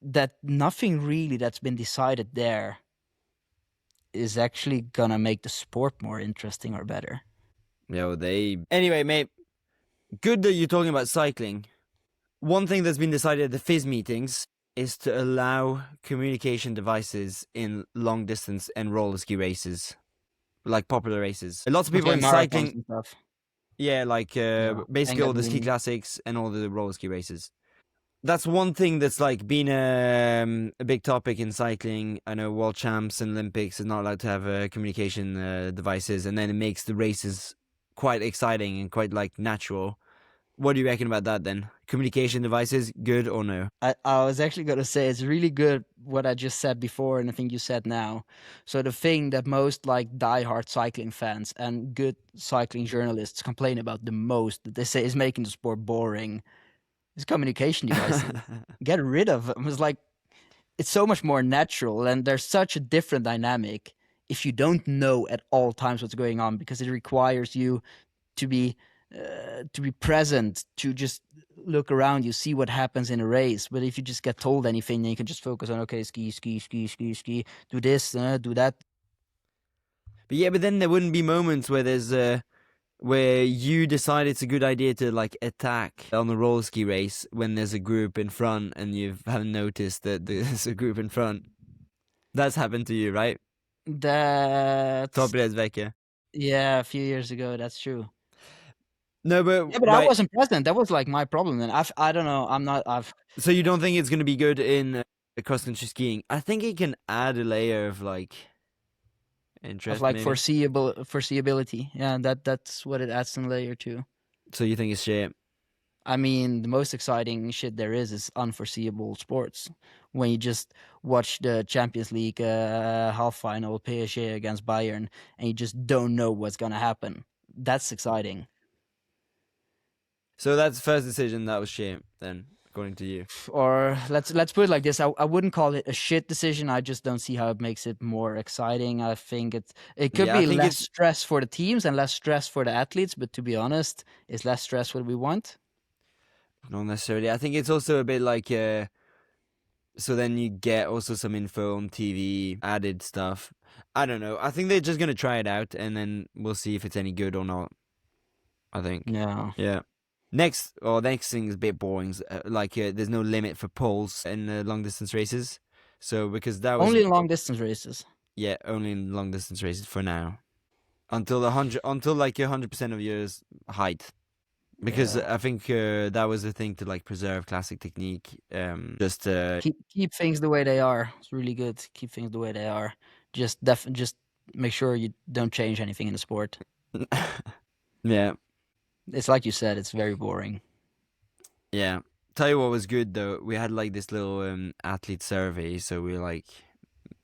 Speaker 3: that nothing really that's been decided there is actually going to make the sport more interesting or better.
Speaker 2: Yeah, well, Anyway, mate, good that you're talking about cycling. One thing that's been decided at the FIS meetings is to allow communication devices in long distance and roller ski races, like popular races. Lots of people
Speaker 3: Okay,
Speaker 2: in
Speaker 3: marathons
Speaker 2: cycling,
Speaker 3: and stuff.
Speaker 2: yeah, like basically all the ski
Speaker 3: Engadine.
Speaker 2: classics and all the roller ski races. That's one thing that's like been a big topic in cycling. I know world champs and Olympics is not allowed to have communication devices, and then it makes the races quite exciting and quite like natural. What do you reckon about that then? Communication devices, good or no?
Speaker 3: I was actually going to say it's really good what I just said before, and I think you said now. So the thing that most like diehard cycling fans and good cycling journalists complain about the most, that they say is making the sport boring, is communication devices. Get rid of them. It's so much more natural, and there's such a different dynamic if you don't know at all times what's going on, because it requires you to be present, to just look around you, see what happens in a race. But if you just get told anything, then you can just focus on, okay, ski, do this, do that.
Speaker 2: But yeah, but then there wouldn't be moments where there's where you decide it's a good idea to like attack on the roller ski race when there's a group in front and you haven't noticed that there's a group in front. That's happened to you, right?
Speaker 3: That's
Speaker 2: Toppledsvecka.
Speaker 3: yeah, a few years ago. That's true.
Speaker 2: No, but
Speaker 3: Yeah, but I wasn't present. That was like my problem. Then I don't know.
Speaker 2: So you don't think it's gonna be good in cross-country skiing? I think it can add a layer of like interest,
Speaker 3: of like
Speaker 2: maybe.
Speaker 3: foreseeability. Yeah, that's what it adds in layer two.
Speaker 2: So you think it's shit?
Speaker 3: I mean, the most exciting shit there is unforeseeable sports. When you just watch the Champions League half final, PSG against Bayern, and you just don't know what's gonna happen. That's exciting.
Speaker 2: So that's the first decision that was shit, then, according to you.
Speaker 3: Or let's put it like this: I wouldn't call it a shit decision. I just don't see how it makes it more exciting. I think it could
Speaker 2: Yeah, I
Speaker 3: be
Speaker 2: think
Speaker 3: less stress for the teams and less stress for the athletes. But to be honest, is less stress what we want?
Speaker 2: Not necessarily. I think it's also a bit like so then you get also some info on TV, added stuff. I don't know. I think they're just gonna try it out, and then we'll see if it's any good or not. I think.
Speaker 3: Yeah.
Speaker 2: Yeah. Next thing is a bit boring. There's no limit for poles in long distance races. So because that was
Speaker 3: Only in long distance races.
Speaker 2: yeah, only in long distance races for now, until 100% of your height. Because
Speaker 3: Yeah.
Speaker 2: I think that was the thing to like preserve classic technique.
Speaker 3: Keep things the way they are. It's really good. Keep things the way they are. Just make sure you don't change anything in the sport.
Speaker 2: Yeah.
Speaker 3: It's like you said, it's very boring.
Speaker 2: Yeah. Tell you what was good though. We had like this little athlete survey, so we like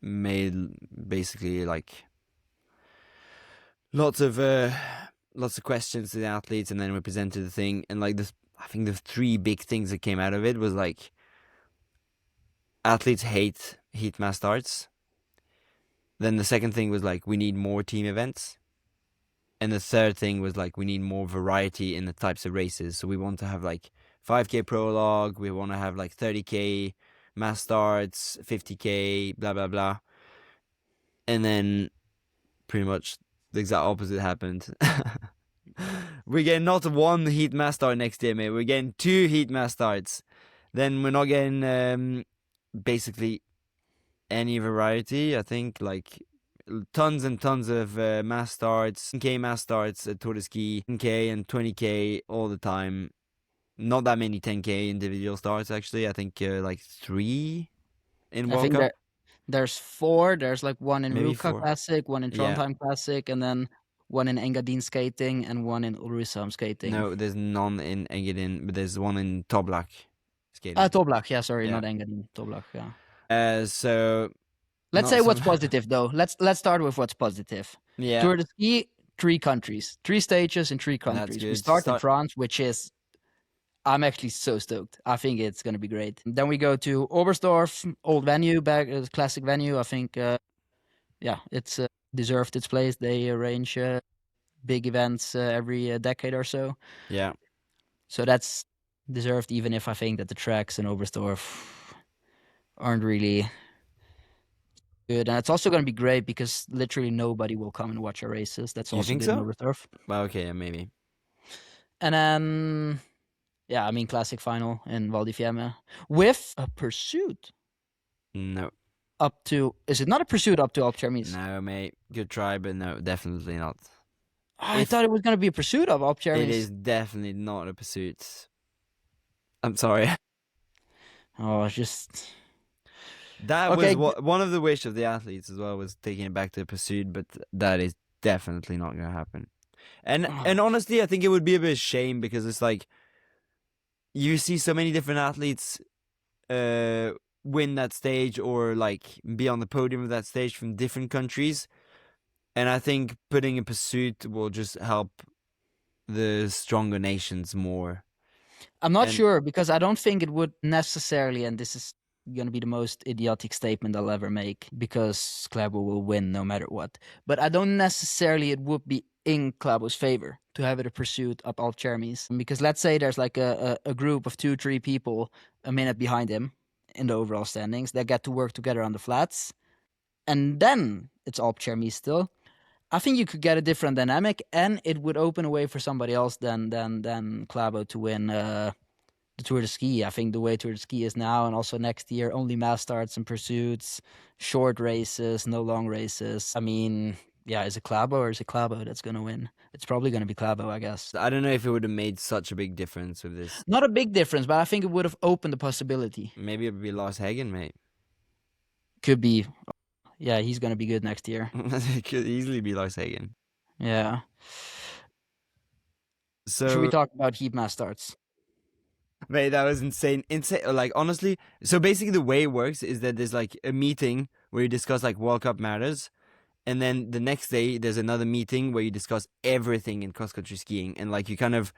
Speaker 2: made basically like lots of questions to the athletes, and then we presented the thing. And like this, I think the three big things that came out of it was like athletes hate heat mass starts. Then the second thing was like we need more team events. And the third thing was like we need more variety in the types of races. So we want to have like 5K prologue, we want to have like 30K mass starts, 50K, blah blah blah. And then pretty much the exact opposite happened. We're getting not one heat mass start next year, mate. We're getting 2 heat mass starts. Then we're not getting basically any variety. I think like tons and tons of mass starts, 10K mass starts at Tour de Ski, 10K and 20K all the time. Not that many 10K individual starts, actually. I think like 3 in
Speaker 3: I
Speaker 2: World
Speaker 3: think
Speaker 2: Cup.
Speaker 3: there's 4. There's like one in
Speaker 2: Maybe
Speaker 3: Ruka
Speaker 2: 4.
Speaker 3: Classic, one in
Speaker 2: Yeah.
Speaker 3: Trondheim Classic, and then one in Engadin skating and one in Ulricehamn skating.
Speaker 2: No, there's none in Engadin, but there's one in Toblach skating.
Speaker 3: Toblach, yeah, sorry,
Speaker 2: Yeah.
Speaker 3: not Engadin, Toblach, yeah.
Speaker 2: So
Speaker 3: Let's
Speaker 2: not
Speaker 3: say what's
Speaker 2: some-
Speaker 3: positive though. Let's start with what's positive.
Speaker 2: yeah,
Speaker 3: Tour de Ski, 3 countries, 3 stages in 3 countries. We
Speaker 2: good.
Speaker 3: start in France, which is, I'm actually so stoked. I think it's going to be great. Then we go to Oberstdorf, old venue, back classic venue. I think, yeah, it's deserved its place. They arrange big events every decade or so.
Speaker 2: Yeah.
Speaker 3: So that's deserved, even if I think that the tracks in Oberstdorf aren't really good. And it's also going to be great because literally nobody will come and watch our races. That's
Speaker 2: You
Speaker 3: also
Speaker 2: think
Speaker 3: good in
Speaker 2: so?
Speaker 3: Oberstdorf.
Speaker 2: Well, okay, yeah, maybe.
Speaker 3: And then, yeah, I mean, classic final in Val di Fiemme with a pursuit
Speaker 2: No.
Speaker 3: up to, is it not a pursuit up to Alp Cermis?
Speaker 2: No, mate. Good try, but no, definitely not.
Speaker 3: I
Speaker 2: If-
Speaker 3: thought it was going to be a pursuit of Alp Cermis.
Speaker 2: It is definitely not a pursuit. I'm sorry.
Speaker 3: Oh, it's just,
Speaker 2: That
Speaker 3: Okay,
Speaker 2: was one of the wish of the athletes as well, was taking it back to a pursuit, but that is definitely not going to happen. And honestly, I think it would be a bit of a shame, because it's like you see so many different athletes win that stage, or like be on the podium of that stage from different countries, and I think putting a pursuit will just help the stronger nations more.
Speaker 3: I'm not
Speaker 2: And-
Speaker 3: sure, because I don't think it would necessarily, and this is going to be the most idiotic statement I'll ever make, because Klæbo will win no matter what. But I don't necessarily it would be in Klæbo's favor to have it a pursuit up Alp Cermis. Because let's say there's like a group of 2-3 people a minute behind him in the overall standings that get to work together on the flats, and then it's Alp Cermis still. I think you could get a different dynamic, and it would open a way for somebody else than Klæbo to win the Tour de Ski. I think the way Tour de Ski is now, and also next year, only mass starts and pursuits, short races, no long races. I mean, yeah, is it Klæbo or is it Klæbo that's going to win? It's probably going to be Klæbo, I guess.
Speaker 2: I don't know if it would have made such a big difference with this.
Speaker 3: Not a big difference, but I think it would have opened the possibility.
Speaker 2: Maybe it would be Lars Hagen, mate.
Speaker 3: Could be. Yeah, he's going to be good next year.
Speaker 2: It could easily be Lars Hagen.
Speaker 3: Yeah.
Speaker 2: So,
Speaker 3: Should we talk about heat mass starts?
Speaker 2: mate, that was insane. Like, honestly, so basically the way it works is that there's like a meeting where you discuss like World Cup matters, and then the next day there's another meeting where you discuss everything in cross-country skiing, and like you kind of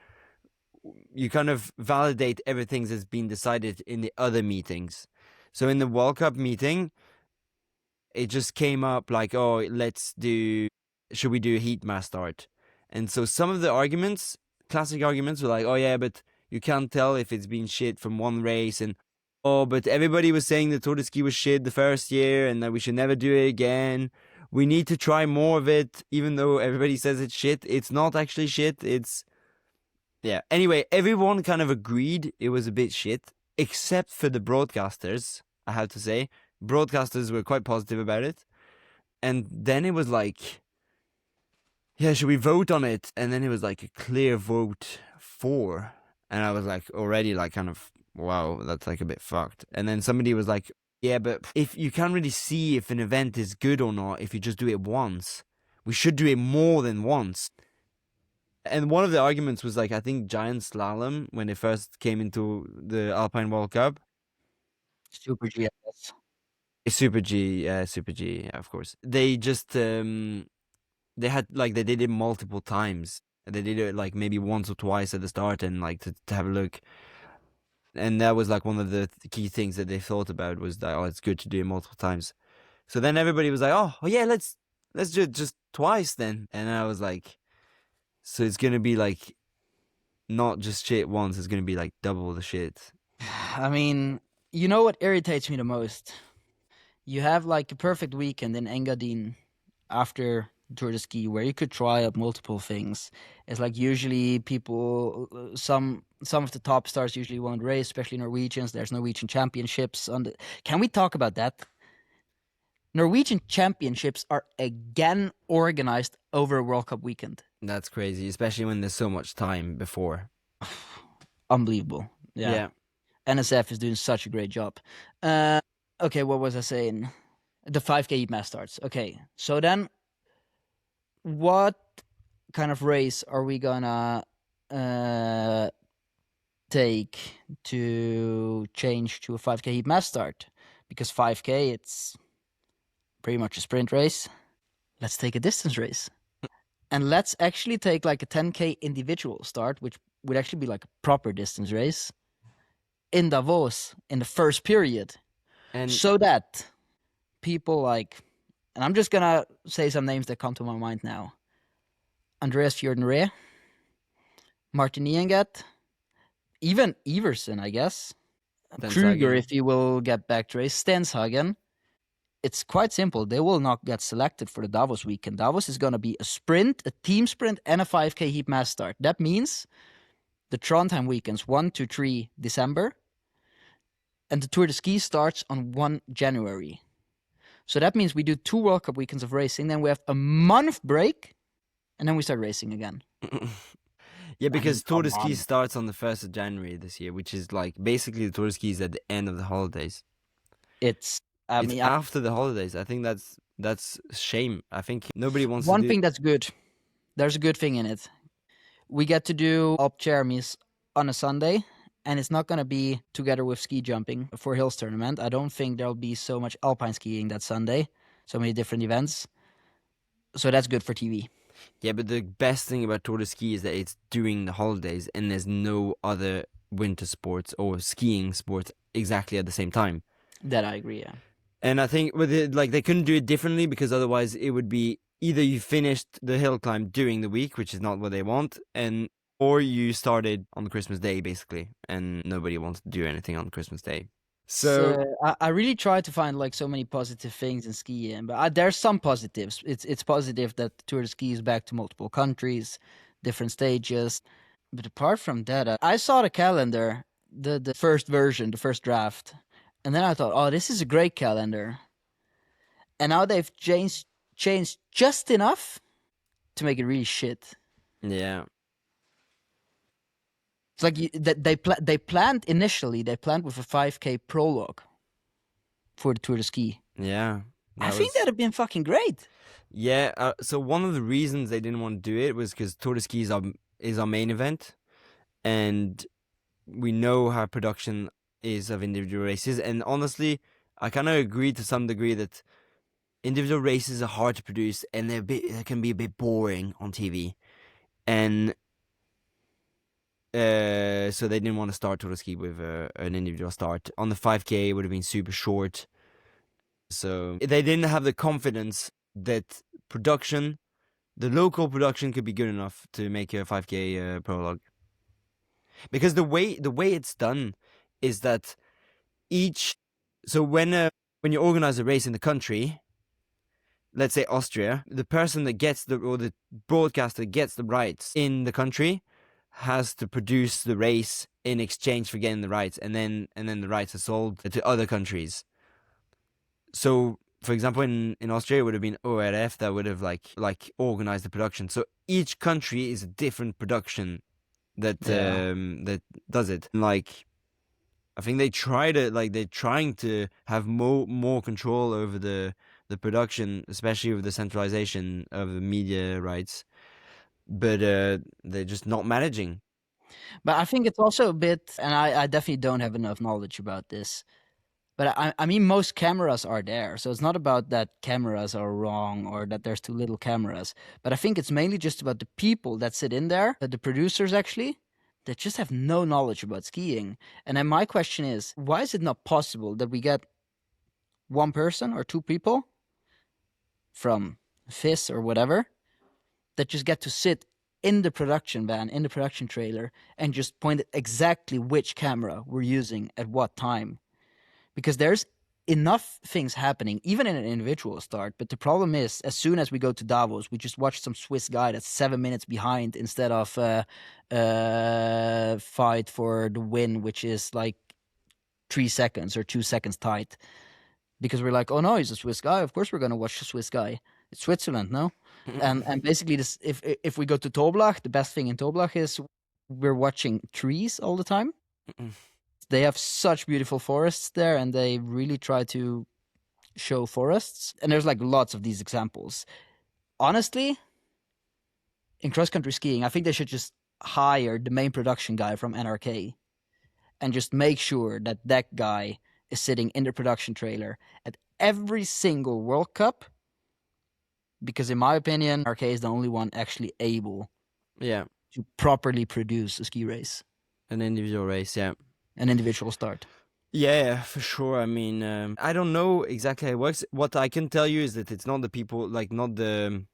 Speaker 2: validate everything that's been decided in the other meetings. So in the World Cup meeting, it just came up like, oh, should we do a heat mass start? And so some of the classic arguments were like, oh yeah, but you can't tell if it's been shit from one race, and oh, but everybody was saying the Tour de Ski was shit the first year and that we should never do it again. We need to try more of it, even though everybody says it's shit. It's not actually shit. Yeah. Anyway, everyone kind of agreed it was a bit shit, except for the broadcasters, I have to say. Broadcasters were quite positive about it. And then it was like, yeah, should we vote on it? And then it was like a clear vote for. And I was like, already like kind of, wow, that's like a bit fucked. And then somebody was like, Yeah, but if you can't really see if an event is good or not if you just do it once. We should do it more than once. And one of the arguments was like, I think giant slalom, when they first came into the Alpine World Cup.
Speaker 3: Super G, I guess.
Speaker 2: Super G, yeah, of course. They just, they did it multiple times. They did it like maybe once or twice at the start and like to have a look. And that was like one of the key things that they thought about was that, oh, it's good to do it multiple times. So then everybody was like, oh yeah, let's do it just twice then. And I was like, so it's going to be like not just shit once, it's going to be like double the shit.
Speaker 3: I mean, you know what irritates me the most? You have like a perfect weekend in Engadin after Tour de Ski where you could try out multiple things. It's like usually people, some of the top stars usually won't race, especially Norwegians. There's Norwegian championships on the. Can we talk about that? Norwegian championships are again organized over a World Cup weekend.
Speaker 2: That's crazy, especially when there's so much time before.
Speaker 3: Unbelievable. Yeah. NSF is doing such a great job. Okay, what was I saying? The 5K heat mass starts. Okay, so then what kind of race are we gonna take to change to a 5K heat mass start? Because 5K, it's pretty much a sprint race. Let's take a distance race. And let's actually take like a 10K individual start, which would actually be like a proper distance race in Davos in the first period.
Speaker 2: And
Speaker 3: so that people like, and I'm just gonna say some names that come to my mind now. Andreas Fjordenree, Martin Niengat, even Iversen, I guess. Kruger, if he will get back to race. Stenshagen. It's quite simple. They will not get selected for the Davos weekend. Davos is going to be a sprint, a team sprint, and a 5K heat mass start. That means the Trondheim weekends 1 to 3 December, and the Tour de Ski starts on 1 January. So that means we do 2 World Cup weekends of racing, then we have a month break, and then we start racing again.
Speaker 2: Yeah, because Tour de Ski starts on the 1st of January this year, which is like basically the Tour de Ski is at the end of the holidays.
Speaker 3: It's
Speaker 2: after the holidays. I think that's a shame. I think nobody wants to do...
Speaker 3: One thing that's good, there's a good thing in it. We get to do Alp Jeremy's on a Sunday, and it's not going to be together with ski jumping for Hills tournament. I don't think there'll be so much alpine skiing that Sunday, so many different events. So that's good for TV.
Speaker 2: Yeah, but the best thing about Tour de Ski is that it's during the holidays and there's no other winter sports or skiing sports exactly at the same time.
Speaker 3: That I agree, yeah.
Speaker 2: And I think with it, like they couldn't do it differently because otherwise it would be either you finished the hill climb during the week, which is not what they want, or you started on Christmas Day basically, and nobody wants to do anything on Christmas Day. So
Speaker 3: I really try to find like so many positive things in skiing, but there's some positives. It's positive that Tour de Ski is back to multiple countries, different stages. But apart from that, I saw the calendar, the first version, the first draft, and then I thought, oh, this is a great calendar. And now they've changed just enough to make it really shit.
Speaker 2: Yeah.
Speaker 3: It's like they planned initially. They planned with a 5K prologue for the Tour de Ski.
Speaker 2: Yeah,
Speaker 3: I think that'd have been fucking great.
Speaker 2: Yeah. So one of the reasons they didn't want to do it was because Tour de Ski is our main event, and we know how production is of individual races. And honestly, I kind of agree to some degree that individual races are hard to produce, and they can be a bit boring on TV, and. So they didn't want to start Tour de Ski with an individual start. On the 5K, it would have been super short. So they didn't have the confidence that the local production could be good enough to make a 5K prologue. Because the way it's done is that when you organize a race in the country, let's say Austria, the person that gets the broadcaster gets the rights in the country has to produce the race in exchange for getting the rights, and then the rights are sold to other countries. So, for example, in Austria, it would have been ORF that would have like organized the production. So each country is a different production that does it. Like I think they're trying to have more control over the production, especially with the centralization of the media rights. But they're just not managing.
Speaker 3: But I think it's also a bit, and I definitely don't have enough knowledge about this. But I mean, most cameras are there, so it's not about that cameras are wrong or that there's too little cameras. But I think it's mainly just about the people that sit in there, the producers actually, that just have no knowledge about skiing. And then my question is, why is it not possible that we get one person or two people from FIS or whatever that just get to sit in the production van, in the production trailer, and just point at exactly which camera we're using at what time? Because there's enough things happening, even in an individual start. But the problem is, as soon as we go to Davos, we just watch some Swiss guy that's 7 minutes behind instead of fight for the win, which is like 3 seconds or 2 seconds tight. Because we're like, oh no, he's a Swiss guy. Of course we're gonna watch the Swiss guy. It's Switzerland, no? And basically, this if we go to Toblach, the best thing in Toblach is we're watching trees all the time. They have such beautiful forests there, and they really try to show forests. And there's like lots of these examples. Honestly, in cross-country skiing, I think they should just hire the main production guy from NRK and just make sure that that guy is sitting in the production trailer at every single World Cup. Because in my opinion, NRK is the only one actually able
Speaker 2: Yeah,
Speaker 3: to properly produce a ski race,
Speaker 2: an individual race. Yeah.
Speaker 3: an individual start.
Speaker 2: Yeah, for sure. I mean, I don't know exactly how it works. What I can tell you is that it's not the people, like not the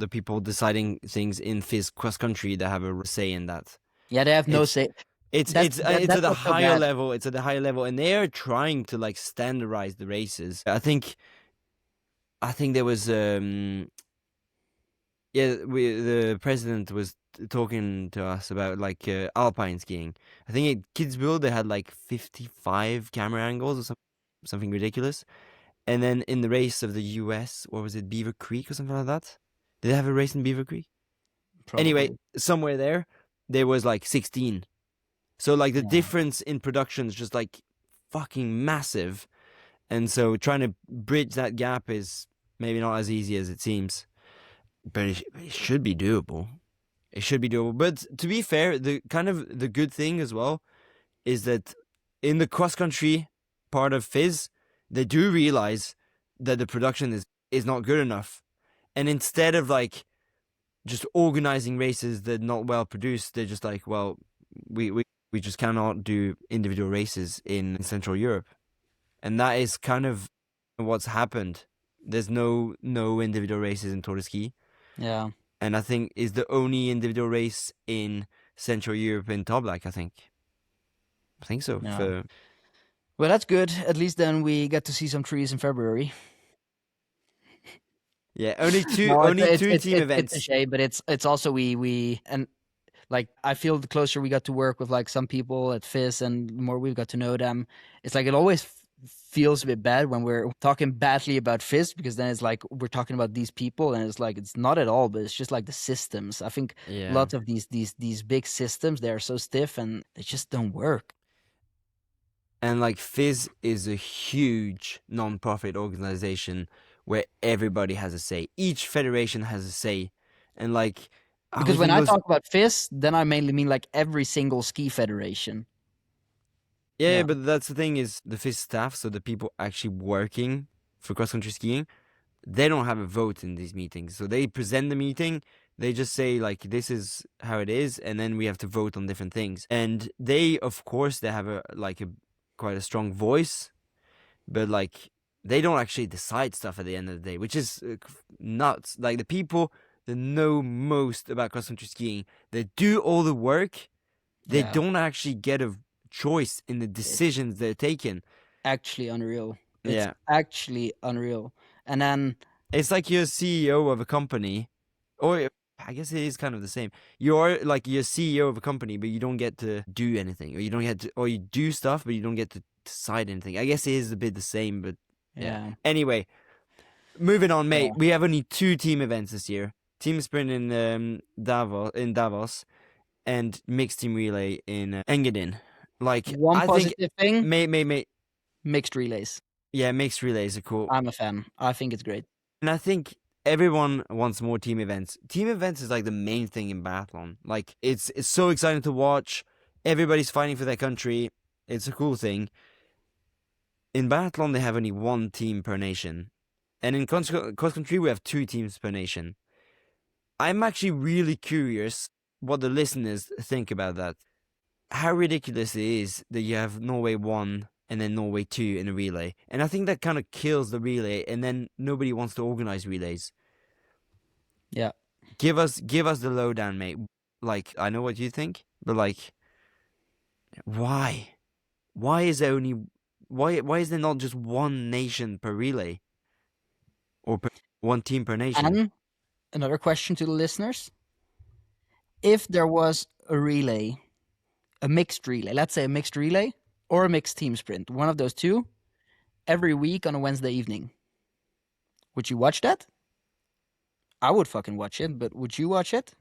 Speaker 2: people deciding things in FIS cross country that have a say in that.
Speaker 3: Yeah, they have no
Speaker 2: It's-
Speaker 3: say.
Speaker 2: It's
Speaker 3: That's
Speaker 2: at a
Speaker 3: what's so
Speaker 2: higher
Speaker 3: bad.
Speaker 2: level. It's at a higher level, and they are trying to like standardize the races. I think there was the president was talking to us about like alpine skiing. I think at Kitzbühel they had like 55 camera angles or something ridiculous. And then in the race of the US, or was it Beaver Creek or something like that? Did they have a race in Beaver Creek? Anyway,
Speaker 3: Probably.
Speaker 2: somewhere there was like 16. So like the
Speaker 3: Yeah.
Speaker 2: difference in production is just like fucking massive. And so trying to bridge that gap is maybe not as easy as it seems. But it should be doable. It should be doable. But to be fair, the good thing as well is that in the cross country part of FIS, they do realize that the production is not good enough. And instead of like just organizing races that are not well produced, they're just like, well, we just cannot do individual races in Central Europe. And that is kind of what's happened. There's no individual races in Tour de Ski.
Speaker 3: Yeah.
Speaker 2: And I think is the only individual race in Central Europe in Toblach, I think so.
Speaker 3: Yeah. Well, that's good. At least then we get to see some trees in February.
Speaker 2: Yeah, only two
Speaker 3: No,
Speaker 2: two team events.
Speaker 3: It's a shame, but it's also we and like I feel the closer we got to work with like some people at FIS and the more we've got to know them, it's like it always feels a bit bad when we're talking badly about FIS, because then it's like we're talking about these people and it's like it's not at all, but it's just like the systems. I think lots of these big systems, they're so stiff and they just don't work.
Speaker 2: And like FIS is a huge non-profit organization where everybody has a say. Each federation has a say, and like
Speaker 3: Because when I talk about FIS, then I mainly mean like every single ski federation.
Speaker 2: Yeah, but that's the thing is the FIS staff, so the people actually working for cross-country skiing, they don't have a vote in these meetings. So they present the meeting, they just say like this is how it is, and then we have to vote on different things. And they, of course, they have quite a strong voice, but like they don't actually decide stuff at the end of the day, which is nuts. Like the people that know most about cross-country skiing, they do all the work, they don't actually get a choice in the decisions they're taking.
Speaker 3: Actually unreal. It's actually unreal. And then
Speaker 2: it's like you're CEO of a company, or I guess it is kind of the same. You're CEO of a company, but you don't get to do anything, or you don't get to, or you do stuff, but you don't get to decide anything. I guess it is a bit the same, but yeah. Anyway, moving on, mate. We have only 2 team events this year: team sprint in Davos, and mixed team relay in Engadin. Like
Speaker 3: One
Speaker 2: I think
Speaker 3: positive thing:
Speaker 2: mixed
Speaker 3: relays.
Speaker 2: relays are cool.
Speaker 3: I'm a fan. I think it's great.
Speaker 2: And I think everyone wants more team events. Team events is like the main thing in biathlon. Like it's so exciting to watch. Everybody's fighting for their country. It's a cool thing. In biathlon, they have only one team per nation, and in cross country, we have 2 teams per nation. I'm actually really curious what the listeners think about that. How ridiculous it is that you have Norway 1 and then Norway 2 in a relay. And I think that kind of kills the relay, and then nobody wants to organize relays.
Speaker 3: Yeah.
Speaker 2: Give us the lowdown, mate. Like, I know what you think, but like, why? Why is there only why is there not just one nation per relay? Or one team per nation?
Speaker 3: And another question to the listeners: if there was a relay, a mixed relay, let's say a mixed relay or a mixed team sprint, one of those two, every week on a Wednesday evening, would you watch that? I would fucking watch it, but would you watch it?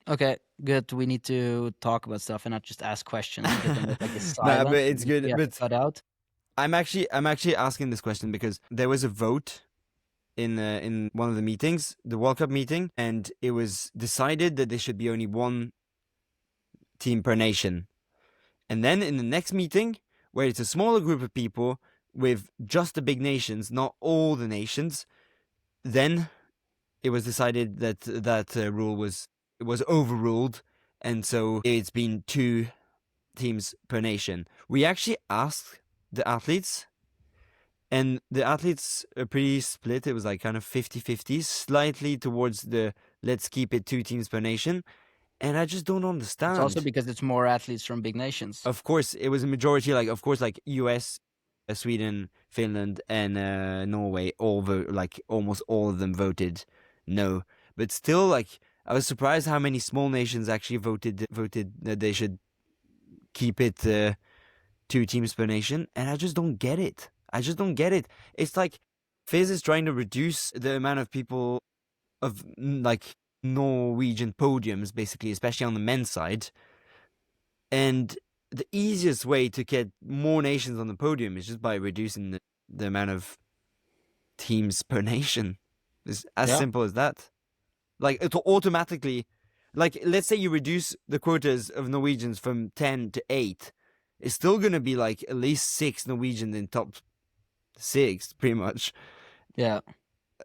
Speaker 3: Okay, good. We need to talk about stuff and not just ask questions. Because then it's like a silence.
Speaker 2: Nah, but it's good.
Speaker 3: We have to
Speaker 2: But
Speaker 3: cut out.
Speaker 2: I'm actually asking this question because there was a vote in one of the meetings, the World Cup meeting, and it was decided that there should be only one team per nation. And then in the next meeting, where it's a smaller group of people with just the big nations, not all the nations, then it was decided that that rule was overruled, and so it's been 2 teams per nation. We actually asked the athletes, and the athletes are pretty split. It was like kind of 50-50, slightly towards the let's keep it 2 teams per nation. And I just don't understand.
Speaker 3: It's also because it's more athletes from big nations.
Speaker 2: Of course, it was a majority, like, of course, like US, Sweden, Finland, and Norway, all like almost all of them voted no. But still, like, I was surprised how many small nations actually voted that they should keep it 2 teams per nation, and I just don't get it. It's like FIS is trying to reduce the amount of people of like Norwegian podiums, basically, especially on the men's side. And the easiest way to get more nations on the podium is just by reducing the amount of teams per nation. It's as simple as that. Like, it automatically, like, let's say you reduce the quotas of Norwegians from 10 to 8. It's still going to be like at least 6 Norwegians in top 6, pretty much.
Speaker 3: Yeah.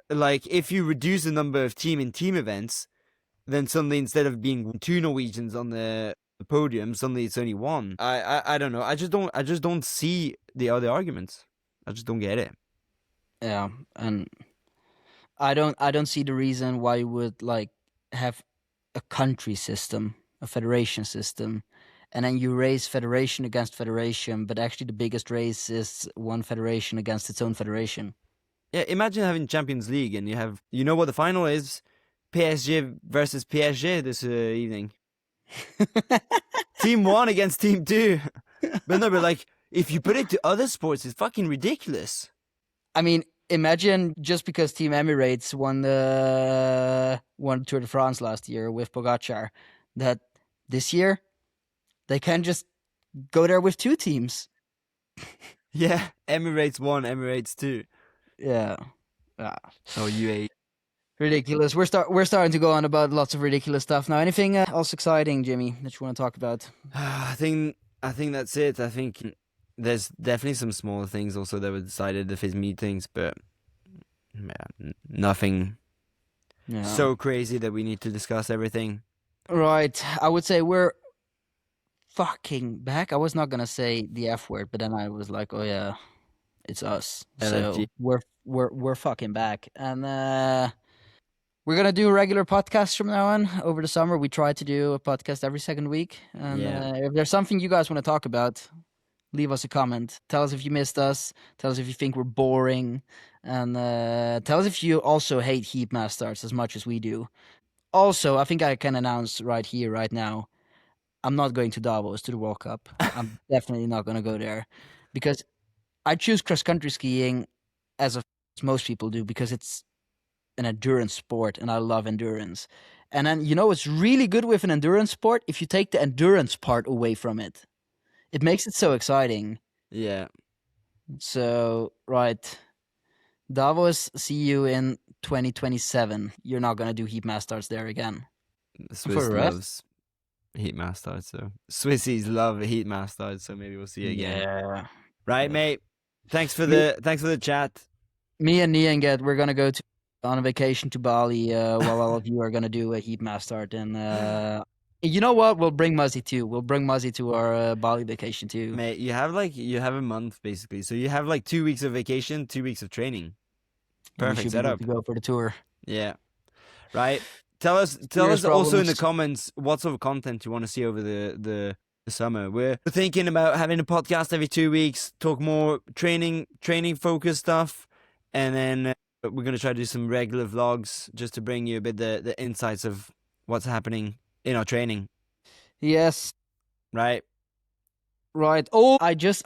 Speaker 2: Like, if you reduce the number of team events, then suddenly instead of being 2 Norwegians on the podium, suddenly it's only 1. I don't know. I just don't see the other arguments. I just don't get it.
Speaker 3: Yeah, and I don't see the reason why you would like have a country system, a federation system, and then you race federation against federation, but actually the biggest race is one federation against its own federation.
Speaker 2: Yeah, imagine having Champions League and you know what the final is? PSG versus PSG this evening. Team 1 against Team 2. But no, but like, if you put it to other sports, it's fucking ridiculous.
Speaker 3: I mean, imagine just because Team Emirates won the Tour de France last year with Pogacar, that this year they can just go there with 2 teams.
Speaker 2: Yeah, Emirates 1, Emirates 2.
Speaker 3: Yeah.
Speaker 2: Oh, UAE.
Speaker 3: Ridiculous. We're starting to go on about lots of ridiculous stuff now. Anything else exciting, Jimmy, that you want to talk about?
Speaker 2: I think that's it. I think there's definitely some smaller things also that were decided at his meetings, but nothing so crazy that we need to discuss everything.
Speaker 3: Right. I would say we're fucking back. I was not gonna say the F word, but then I was like, oh yeah, it's us.
Speaker 2: LFG.
Speaker 3: So we're fucking back, and we're gonna do regular podcasts from now on. Over the summer, we try to do a podcast every second week. And if there's something you guys want to talk about, leave us a comment. Tell us if you missed us. Tell us if you think we're boring, and tell us if you also hate heat mass starts as much as we do. Also, I think I can announce right here, right now, I'm not going to Davos to the World Cup. I'm definitely not going to go there because I choose cross-country skiing as most people do because it's an endurance sport and I love endurance. And then, you know, it's really good with an endurance sport if you take the endurance part away from it. it makes it so exciting.
Speaker 2: Yeah.
Speaker 3: So, right. Davos, see you in 2027. You're not gonna do heat mass starts there again.
Speaker 2: The
Speaker 3: For
Speaker 2: Swiss
Speaker 3: the rest?
Speaker 2: loves heat mass starts, so Swissies love heat mass starts, so maybe we'll see you again.
Speaker 3: Yeah.
Speaker 2: Right,
Speaker 3: Yeah.
Speaker 2: mate? Thanks for the chat.
Speaker 3: Me and Nianget, we're gonna go on a vacation to Bali while all of you are gonna do a heat mass start. And you know what? We'll bring Muzzy too. We'll bring Muzzy to our Bali vacation too.
Speaker 2: Mate, you have a month basically. So you have like 2 weeks of vacation, 2 weeks of training.
Speaker 3: And we
Speaker 2: Perfect
Speaker 3: should be
Speaker 2: setup.
Speaker 3: good to go for the tour.
Speaker 2: Yeah. Right. Tell us
Speaker 3: Skirious
Speaker 2: also in the
Speaker 3: Problems.
Speaker 2: comments what sort of content you want to see over the summer. We're thinking about having a podcast every 2 weeks, talk more training focused stuff, and then we're going to try to do some regular vlogs just to bring you a bit the insights of what's happening in our training,
Speaker 3: Yes.
Speaker 2: right?
Speaker 3: Right. Oh, I just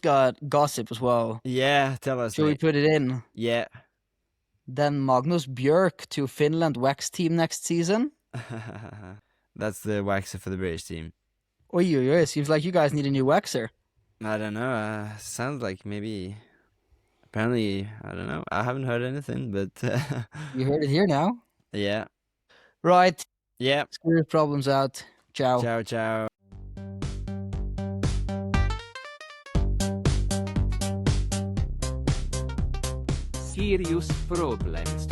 Speaker 3: got gossip as well.
Speaker 2: Yeah, tell us.
Speaker 3: Should we
Speaker 2: Mate.
Speaker 3: put it in?
Speaker 2: Yeah.
Speaker 3: Then Magnus Björk to Finland Wax team next season.
Speaker 2: That's the waxer for the British team.
Speaker 3: Oi, oi, oi. Seems like you guys need a new waxer.
Speaker 2: I don't know. Sounds like maybe. Apparently, I don't know. I haven't heard anything, but
Speaker 3: You heard it here now.
Speaker 2: yeah.
Speaker 3: Right.
Speaker 2: Yeah.
Speaker 3: Skirious Problems out. Ciao.
Speaker 2: Ciao, ciao.
Speaker 1: Skirious Problems.